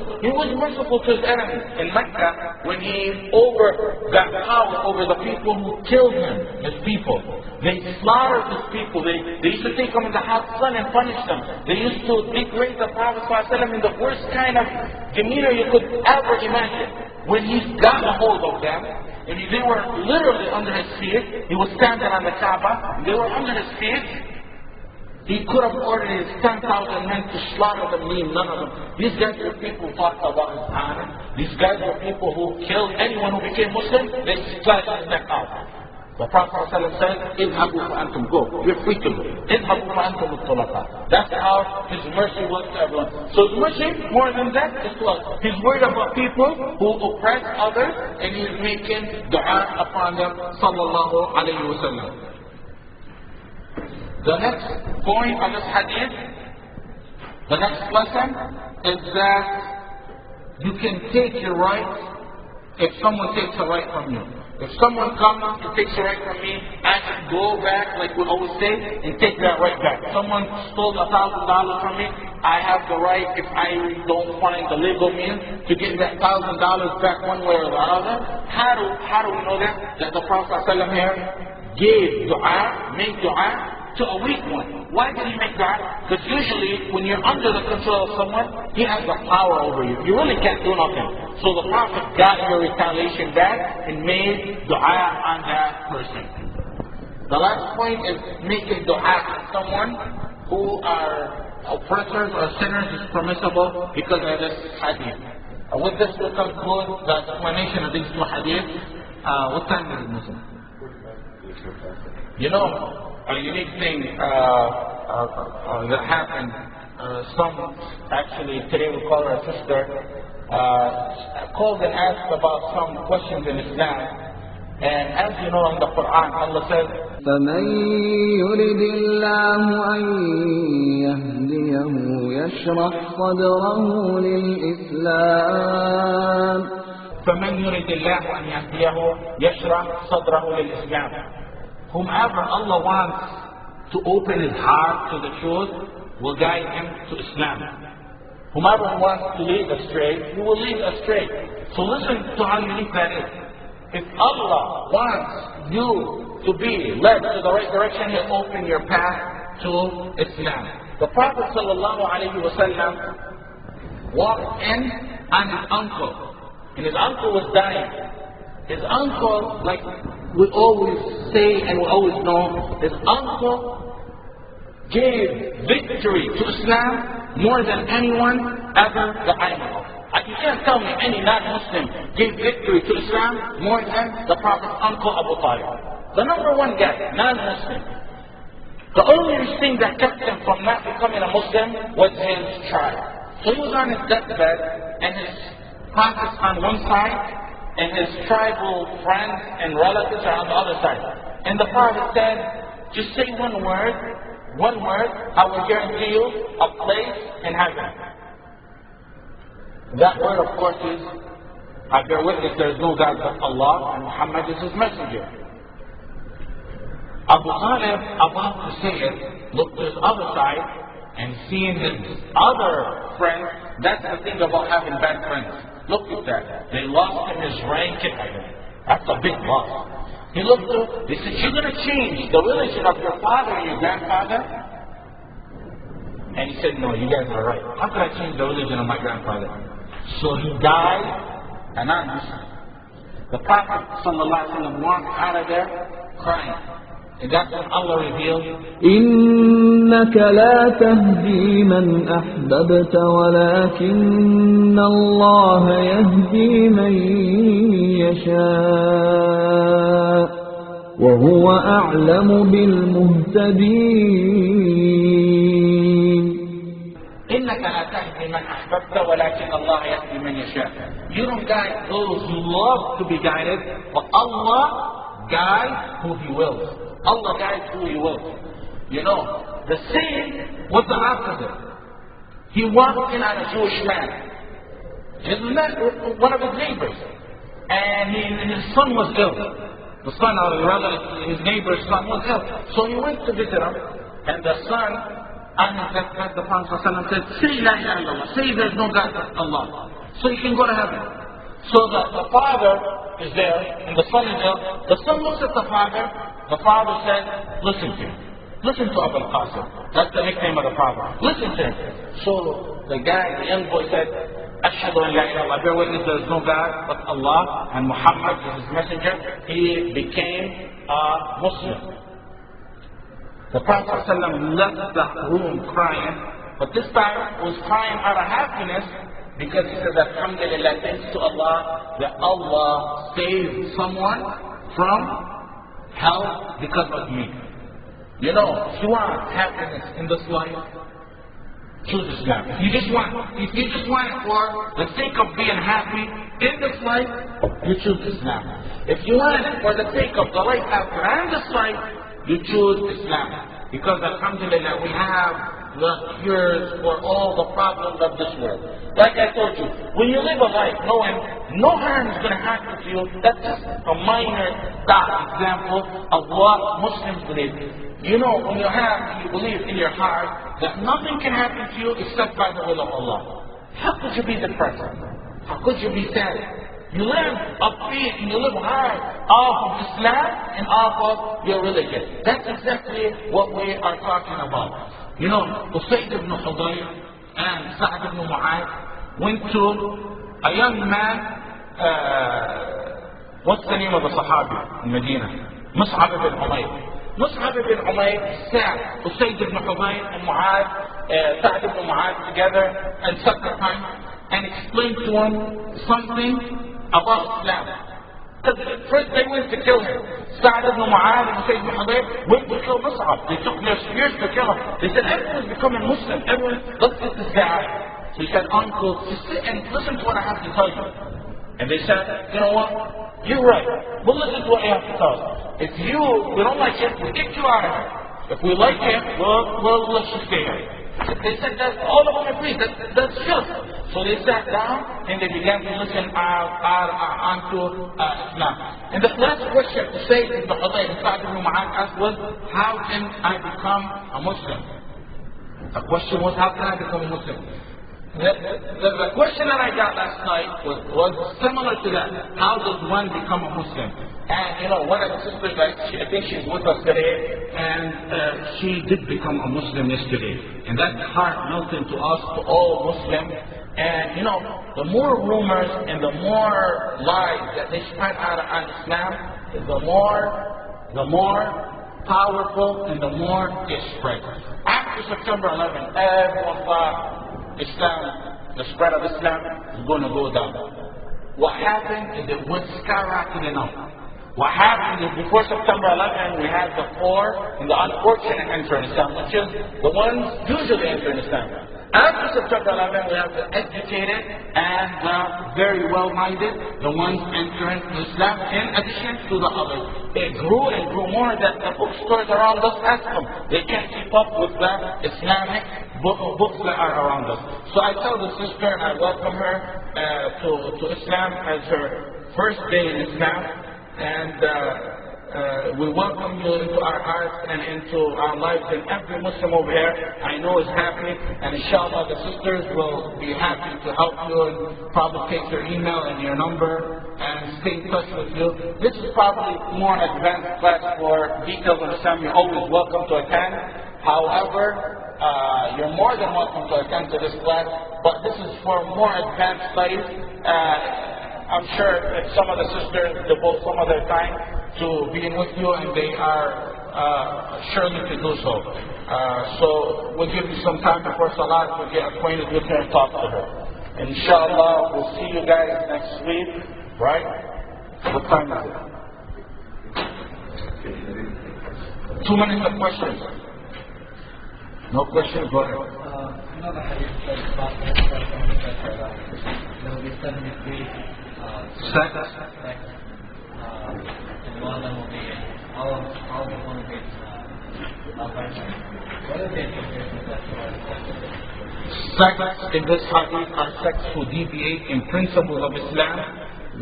his enemies in Mecca when he got power over the people who killed him, his people. They slaughtered his people. They used to take them in the hot sun and punish them. They used to degrade the Prophet ﷺ in the worst kind of demeanor you could ever imagine. When he got a hold of them, and they were literally under his feet, he was standing on the Kaaba, and they were under his feet, he could have ordered his 10,000 men to slaughter them, none of them. These guys were people who fought about his honor. These guys were people who killed anyone who became Muslim, they slashed his neck out. The Prophet ﷺ said, "Idhabu fa'antum, go. You're free to go. Idhabu fa'antum al-tulaqa." That's how His mercy was to everyone. So His mercy, more than that, is to us. He's worried about people who oppress others, and He's making dua upon them, sallallahu alayhi wa sallam. The next point on this hadith, the next lesson, is that you can take your rights if someone takes a right from you. If someone comes and takes a right from me, I can go back, like we always say, and take that right back. Someone stole $1,000 from me, I have the right, if I don't find the legal means, to get that $1,000 back one way or the other. How do we know that? That the Prophet ﷺ here gave dua, made dua to a weak one. Why did he make dua? Because usually when you're under the control of someone, he has the power over you. You really can't do nothing. So the Prophet got your retaliation back and made dua on that person. The last point is making dua to someone who are oppressors or sinners is permissible because of this hadith. With this we'll conclude the explanation of these two hadiths. What time is it, Musa? You know, a unique thing that happened. Actually today we call her a sister, called and asked about some questions in Islam. And as you know in the Quran, Allah says, فَمَنْ يُرِدِ اللَّهُ أَنْ يَهْدِيَهُ يَشْرَحْ صَدْرَهُ لِلْإِسْلَامِ فَمَنْ يُرِدِ اللَّهُ أَنْ يَهْدِيَهُ يَشْرَحْ صَدْرَهُ لِلْإِسْلَامِ. Whomever Allah wants to open his heart to the truth will guide him to Islam. Whomever wants to lead astray, he will lead astray. So listen to how unique that is. If Allah wants you to be led to the right direction, He'll open your path to Islam. The Prophet ﷺ walked in on his uncle, and his uncle was dying. His uncle, like we always say and we always know, his uncle gave victory to Islam more than anyone ever that I know of. You can't tell me any non-Muslim gave victory to Islam more than the Prophet's uncle Abu Talib. The number one guy, non-Muslim. The only thing that kept him from not becoming a Muslim was his tribe. So he was on his deathbed, and his Prophet's on one side, and his tribal friends and relatives are on the other side. And the Prophet said, just say one word, I will guarantee you a place in heaven. That word, of course, is, I bear witness there is no God but Allah and Muhammad is his messenger. Abu Talib, about to say it, looked to his other side and seeing his other friends. That's the thing about having bad friends. Look at that. They lost him his rank. That's a big loss. He looked to, he said, you're going to change the religion of your father and your grandfather? And he said, no, you guys are right. How could I change the religion of my grandfather? So he died, and the Prophet ﷺ walked out of there crying. And that's when Allah revealed, إنك لا تهدي من أحببت ولكن الله يهدي من يشاء وهو أعلم بالمهتدين. إنك لا تهدي من أحببت ولكن الله يهدي من يشاء. You don't guide those who love to be guided, but Allah guides who He wills. Allah guides who He wills. You know, the same was the opposite. He walked in on a Jewish man. One of his neighbors. And his son was ill. The son, or rather his neighbor's son was ill. So he went to visit him. And the son, on his deathbed, the Prophet ﷺ said, say La ilaha illallah. Say there's no God but Allah. So you can go to heaven. So the father is there, and the son is ill. The son looks at the father. The father said, listen to him. Listen to Abu al-Qasim. That's the nickname of the father. Listen to him. So the guy, the young boy said, Ashhadu an la ilaha illallah. I bear witness there is no God but Allah and Muhammad is his messenger. He became a Muslim. The Prophet ﷺ left the room crying, but this time was crying out of happiness because he said, Alhamdulillah, thanks to Allah that Allah saved someone from hell because of me. You know, if you want happiness in this life, choose Islam. If you just want it for the sake of being happy in this life, you choose Islam. If you want it for the sake of the life after and this life, you choose Islam. Because alhamdulillah, we have the cures for all the problems of this world. Like I told you, when you live a life knowing no harm is going to happen to you, that's just a minor example of what Muslims believe. You know, when you believe in your heart that nothing can happen to you except by the will of Allah. How could you be depressed? How could you be sad? You live upbeat and you live high off of Islam and off of your religion. That's exactly what we are talking about. You know, Usayd ibn Hudayr and Sa'd ibn Mu'adh went to a young man, what's the name of the Sahabi in Medina? Mus'ab ibn Umayr. Mus'ab ibn Umayr sat Usayd ibn Hudayr and Sa'd ibn Mu'adh together and sat the time and explained to him something about Islam. Because first they went to kill him. Sa'd ibn Mu'adh and Usayd ibn Hudayr went to kill Mus'ab. They took their spears to kill him. They said, everyone's becoming Muslim. Let's get this guy. So he said, uncle, just sit and listen to what I have to tell you. And they said, you know what? You're right. We'll listen to what you have to tell us. If we don't like it, we'll kick you out of here. If we like it, we'll let you stay here. They said that all of them agreed. That's just. So they sat down and they began to listen onto Islam. And the last question to say to the Hudayr and Sa'd ibn Mu'adh asked was, how can I become a Muslim? The question was, how can I become a Muslim? The question that I got last night was similar to that. How does one become a Muslim? And you know, one of the sisters, I think she's with us today, and she did become a Muslim yesterday. And that heart melted to us, to all Muslims. And you know, the more rumors and the more lies that they spread out on Islam, the more powerful and the more it spreads. After September 11, everyone thought Islam, the spread of Islam is going to go down. What happened is it went skyrocketing up. What happened is before September 11, we had the poor and the unfortunate enter in Islam, which is the ones usually enter in Islam. After September 11, we have the educated and the very well-minded, the ones entering Islam, in addition to the others. It grew and grew more that the bookstores around us ask them. They can't keep up with the Islamic books that are around us. So I tell the sister and I welcome her to Islam as her first day in Islam, and we welcome you into our hearts and into our lives, and every Muslim over here I know is happy, and inshallah the sisters will be happy to help you and probably take your email and your number and stay in touch with you. This is probably more advanced class for details on Islam. You're always welcome to attend. However, you're more than welcome to attend to this class, but this is for more advanced studies. I'm sure that some of the sisters devote some of their time to being with you, and they are surely to do so. So we'll give you some time before Salat to get acquainted with her and talk to her. Inshallah, we'll see you guys next week, right? What time is it? 2 minutes of questions. No questions? Go ahead. Another hadith that is about there will be 73 Sex. and one of them will be all the one will be malfunction. What is the implication of that? Sects in this hadith are sects who deviate in principles of Islam,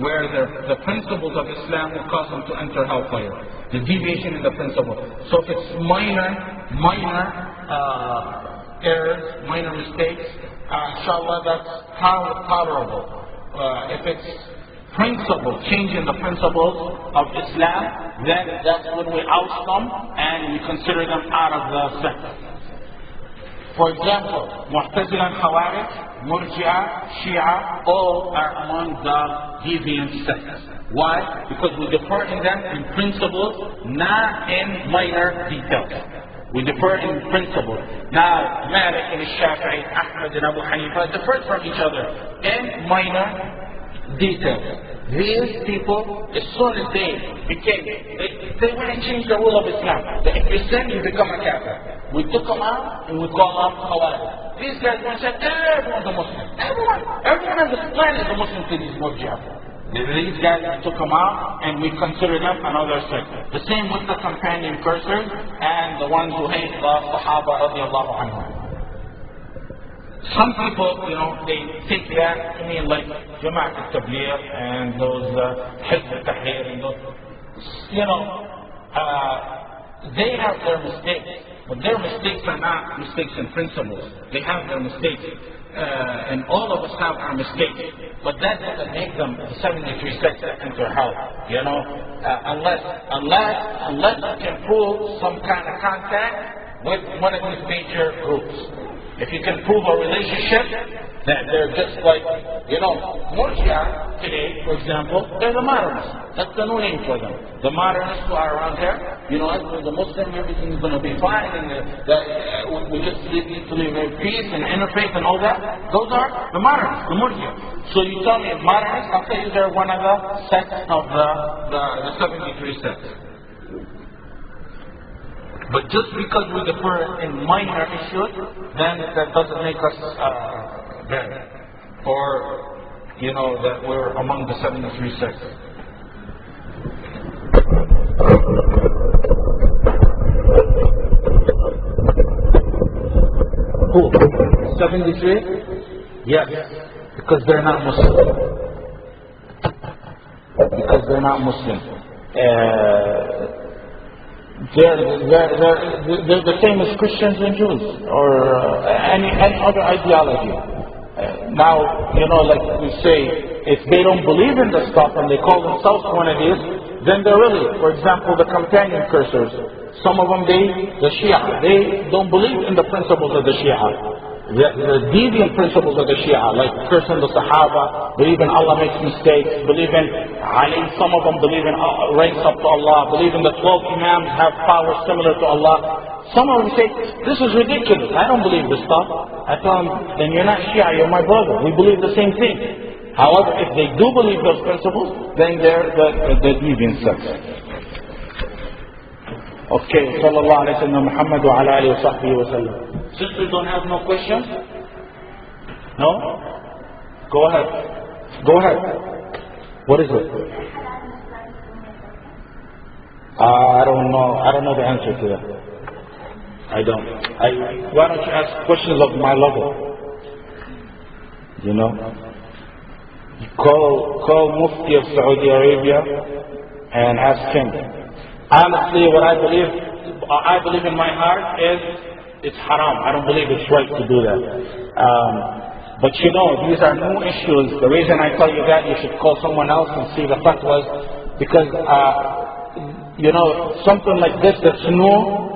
where the principles of Islam will cause them to enter hellfire. The deviation in the principle. So if it's minor errors, minor mistakes, inshallah that's tolerable. If it's changing the principles of Islam, then that's when we oust them and we consider them out of the sect. For example, Mu'tazila and Khawarij, Murji'ah, Shia, all are among the deviant sects. Why? Because we differ in them in principles, not in minor details. We differ in principles. Now, Malik and Shafi'i, Ahmad and Abu Hanifa differ from each other in minor details. These people, as soon as they went and changed the rule of Islam. That if you sin, you become a kafir. We took them out and we call them Khawarij. These guys went and said, everyone's a Muslim. Everyone on this planet is a Muslim to these Murji'ah. These guys took them out and we consider them another sect. The same with the companion cursors and the ones who hate the Sahaba radiallahu anhum. Some people, they take that to mean like Jama'at al-Tabligh and those Hizb al-Tahrir and those, they have their mistakes, but their mistakes are not mistakes in principles. They have their mistakes, and all of us have our mistakes, but that doesn't make them the 73 sects that enter hell, unless you can prove some kind of contact with one of these major groups. If you can prove a relationship, that they're just like, Murji'ah today, for example, they're the modernists. That's the new name for them. The modernists who are around here, as the Muslim, everything's going to be fine, and we just need to live in peace and interfaith and all that. Those are the modernists, the Murji'ah. So you tell me, modernists, I'll tell you they're one of the sects of the 73 sects. But just because we differ in minor issues, then that doesn't make us bad. Or, that we're among the 73 sects. Who? 73? Yes. Because they're not Muslim. Because they're not Muslim. They're the same as Christians and Jews or any other ideology. Now, like we say, if they don't believe in the stuff and they call themselves one of these, then they're really, for example, the companion cursors. Some of them, the Shia, they don't believe in the principles of the Shia. The deviant principles of the Shia, like cursing the Sahaba, believe in Allah makes mistakes, believe in Ali, some of them believe in ranks up to Allah, believe in the 12 Imams have powers similar to Allah. Some of them say, this is ridiculous, I don't believe this stuff. I tell them, then you're not Shia, you're my brother, we believe the same thing. However, if they do believe those principles, then they're the deviant sect. Okay, sallallahu alayhi wa sallam, Muhammad wa ala alihi wa sahbihi wa sallam. Sisters don't have no questions? No? Go ahead. Go ahead. What is it? I don't know the answer to that. I don't. Why don't you ask questions of my level? You know? Call Mufti of Saudi Arabia and ask him. Honestly, what I believe in my heart is it's haram. I don't believe it's right to do that. But you know, these are new issues. The reason I tell you that, you should call someone else and see the fatwas, because you know, something like this that's new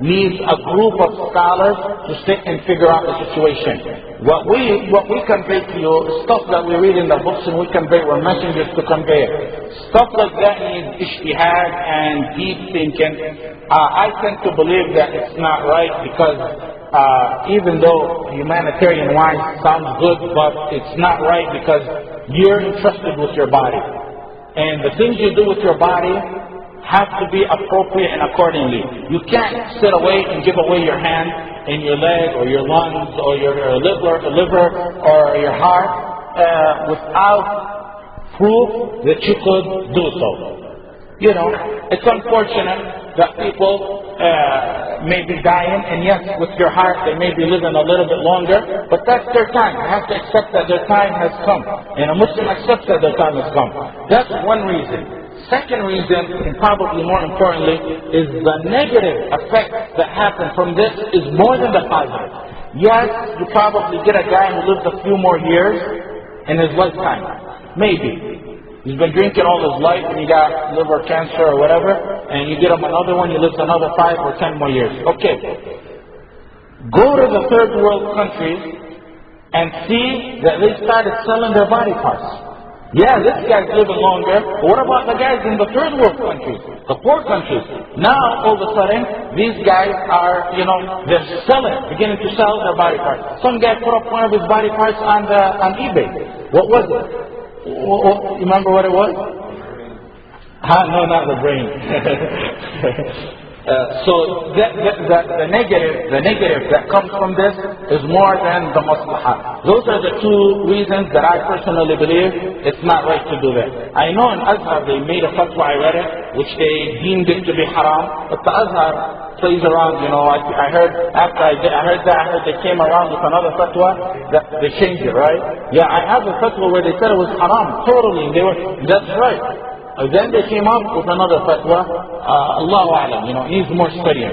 needs a group of scholars to sit and figure out the situation. What we convey to you is stuff that we read in the books and we convey, we're messengers to convey it. Stuff like that needs ijtihad and deep thinking. I tend to believe that it's not right, because even though humanitarian wise sounds good, but it's not right, because you're entrusted with your body. And the things you do with your body have to be appropriate and accordingly. You can't sit away and give away your hand and your leg or your lungs or your liver or your heart without proof that you could do so. You know, it's unfortunate that people may be dying, and yes, with your heart they may be living a little bit longer, but that's their time. You have to accept that their time has come, and a Muslim accepts that their time has come. That's one reason. Second reason, and probably more importantly, is the negative effect that happens from this is more than the positive. Yes, you probably get a guy who lives a few more years in his lifetime. Maybe. He's been drinking all his life and he got liver cancer or whatever, and you get him another one, he lives another 5 or 10 more years. Okay. Go to the third world countries and see that they started selling their body parts. Yeah, this guy's living longer. But what about the guys in the third world countries, the poor countries? Now, all of a sudden, these guys are, you know, they're beginning to sell their body parts. Some guy put up one of his body parts on eBay. What was it? You remember what it was? No, not the brain. So the negative that comes from this is more than the maslahah. Those are the two reasons that I personally believe it's not right to do that. I know in Azhar they made a fatwa, I read it, which they deemed it to be haram, but the Azhar plays around, you know. I heard after I heard they came around with another fatwa that they changed it, right? Yeah, I have a fatwa where they said it was haram totally, and that's right. Then they came up with another fatwa. Allahu A'lam, you know, needs more studying.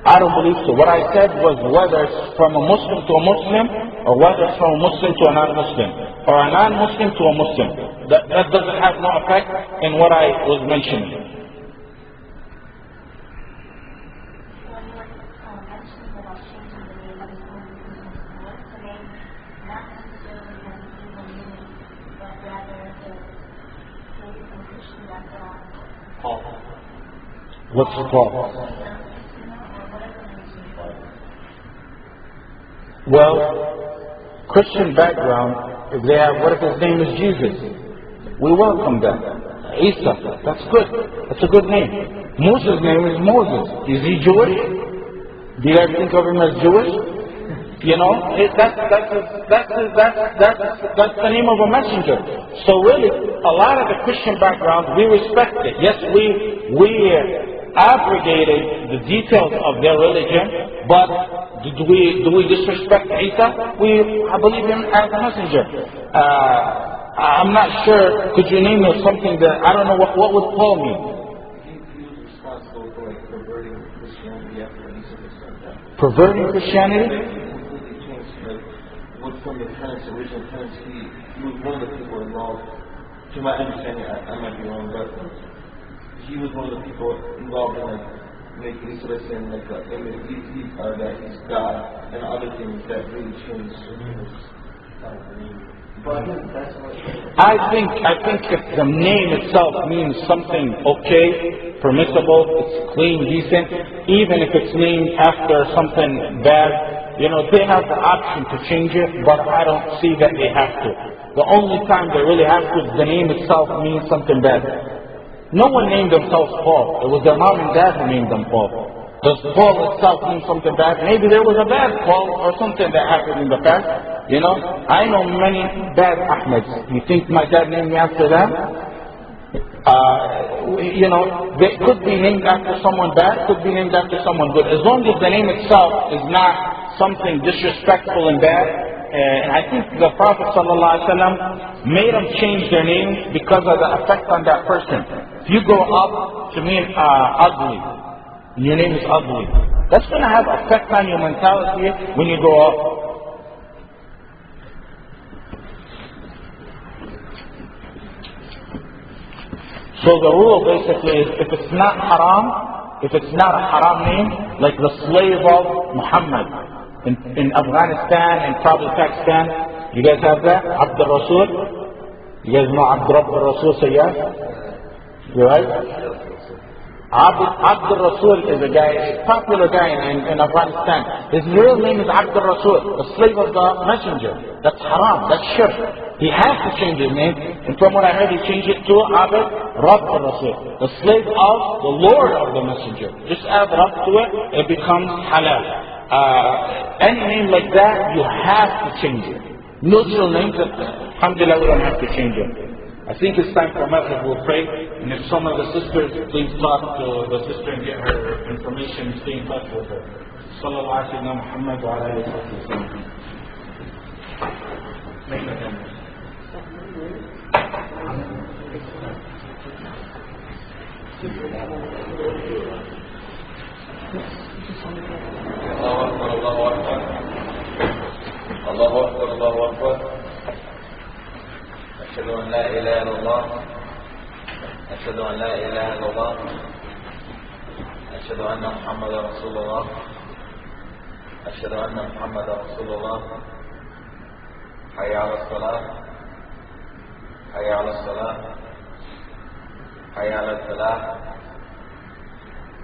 I don't believe so. What I said was whether it's from a Muslim to a Muslim, or whether it's from a Muslim to a non-Muslim, or a non-Muslim to a Muslim. That doesn't have no effect in what I was mentioning. What's the call? Well, Christian background, if they have, what if his name is Jesus? We welcome that. Isa, that's good. That's a good name. Musa's name is Moses. Is he Jewish? Do you guys think of him as Jewish? You know, that's the name of a messenger. So really, a lot of the Christian background, we respect it. Yes, we abrogated the details of their religion, but do we disrespect Isa? I believe him as a messenger. I'm not sure. Could you name me something that I don't know what would Paul mean? He was responsible for perverting Christianity after Isa was sent down. Perverting Christianity? Completely changed. From the original tenants, he was one of the people involved. To my understanding, I might be wrong, but he was one of the people involved in making Isa and that he's God and other things that really changed I think if the name itself means something okay, permissible, it's clean, decent, even if it's named after something bad, you know, they have the option to change it, but I don't see that they have to. The only time they really have to is the name itself means something bad. No one named themselves Paul. It was their mom and dad who named them Paul. Does Paul itself mean something bad? Maybe there was a bad Paul or something that happened in the past. You know, I know many bad Ahmads. You think my dad named me after them? They could be named after someone bad, could be named after someone good. As long as the name itself is not something disrespectful and bad. And I think the Prophet ﷺ made them change their names because of the effect on that person. If you grow up to mean ugly, and your name is ugly, that's going to have effect on your mentality when you grow up. So the rule basically is, if it's not haram, if it's not a haram name, like the slave of Muhammad in Afghanistan and probably Pakistan, you guys have that? Abd al-Rasul? You guys know Abd al-Rasul Sayyad? You right? Abd al-Rasul is a guy, a popular guy in Afghanistan. His real name is Abd al-Rasul, the slave of the messenger. That's haram, that's shirk. He has to change his name, and from what I heard, he changed it to Abd Rabb al-Rasul, the slave of the Lord of the messenger. Just add Rabb to it, it becomes halal. Any name like that, you have to change it. Neutral names, alhamdulillah, we don't have to change it. I think it's time for Maghrib, we'll pray. And if some of the sisters, please talk to the sister and get her information and stay in touch with her. Sallallahu alayhi wa Muhammad wa alayhi wa sallam. الله أكبر الله أكبر أشهد أن لا إله إلا الله أشهد أن لا إله إلا الله أشهد أن محمدا رسول الله أشهد أن محمدا رسول الله حي على الصلاة حي على الصلاة حي على الفلاح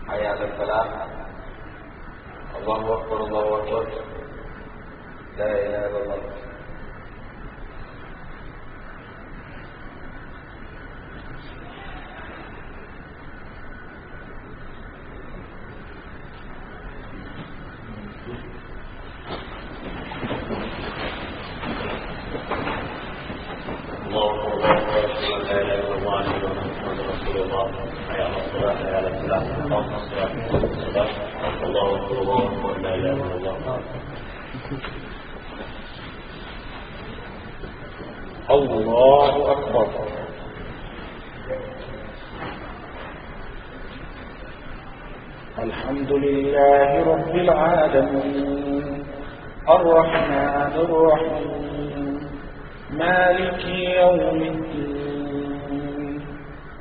حي على الفلاح الله أكبر الله أكبر لا إله إلا الله الله أكبر. الحمد لله رب العالمين الرحمن الرحيم مالك يوم الدين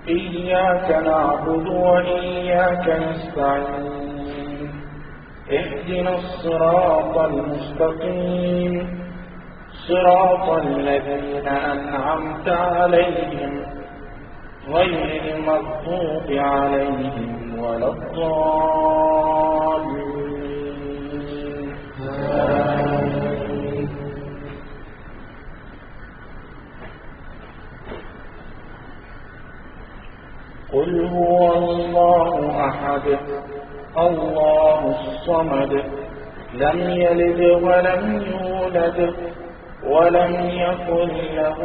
إياك نعبد وإياك نستعين اهدنا الصراط المستقيم صراط الذين أنعمت عليهم غير المغضوب عليهم ولا الضالين آمين. قل هو الله أحد الله الصمد لم يلد ولم يولد ولم يكن له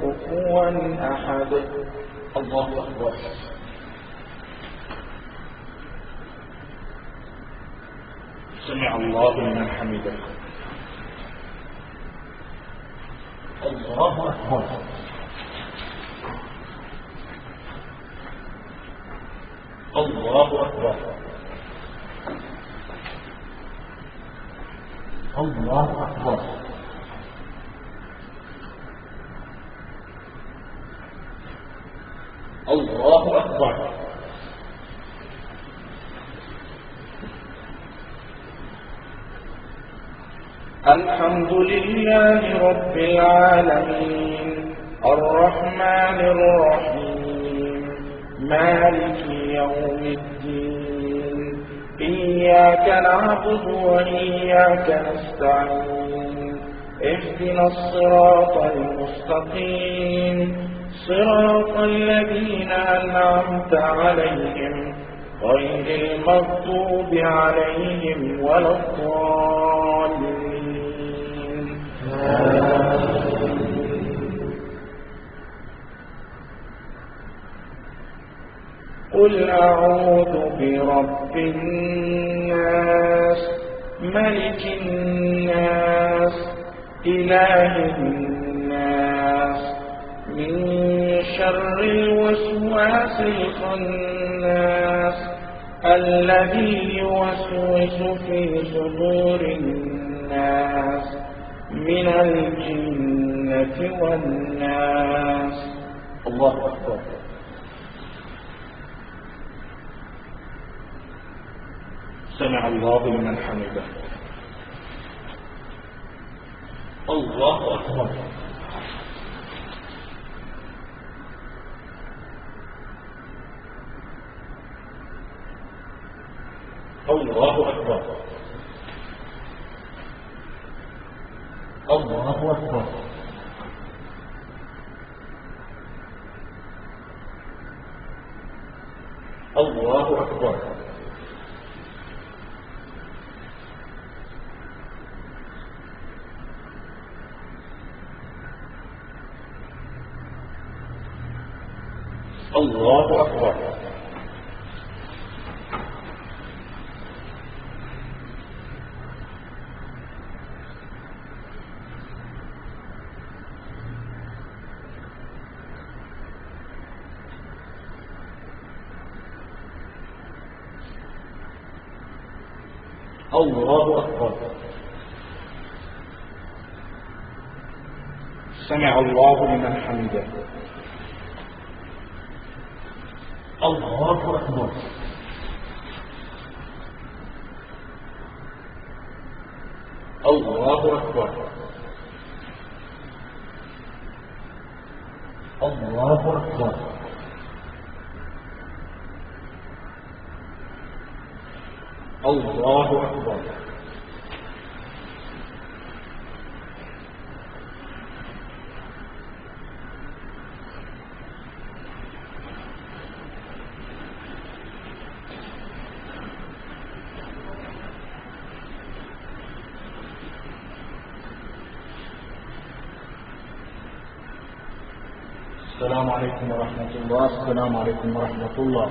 كفوا أحد. الله أكبر. سمع الله لمن حمده. الله أكبر. الله أكبر. الله أكبر. الله أكبر. الحمد لله رب العالمين الرحمن الرحيم مالك يوم الدين إياك نعبد وإياك نستعين اهدنا الصراط المستقيم صراط الذين أنعمت عليهم غير المغضوب عليهم ولا الضالين آمين. قل أعوذ برب الناس ملك الناس إله الناس من شر الوسواس الخناس الذي يوسوس في صدور الناس من الجنة والناس. الله أكبر. سمع الله لمن حمده. الله أكبر. الله أكبر. الله أكبر. الله أكبر. الله أكبر. الله أكبر. سمع الله لمن حمده. الله أكبر. الله أكبر. الله أكبر. الله أكبر. السلام عليكم ورحمة الله. السلام عليكم ورحمة الله.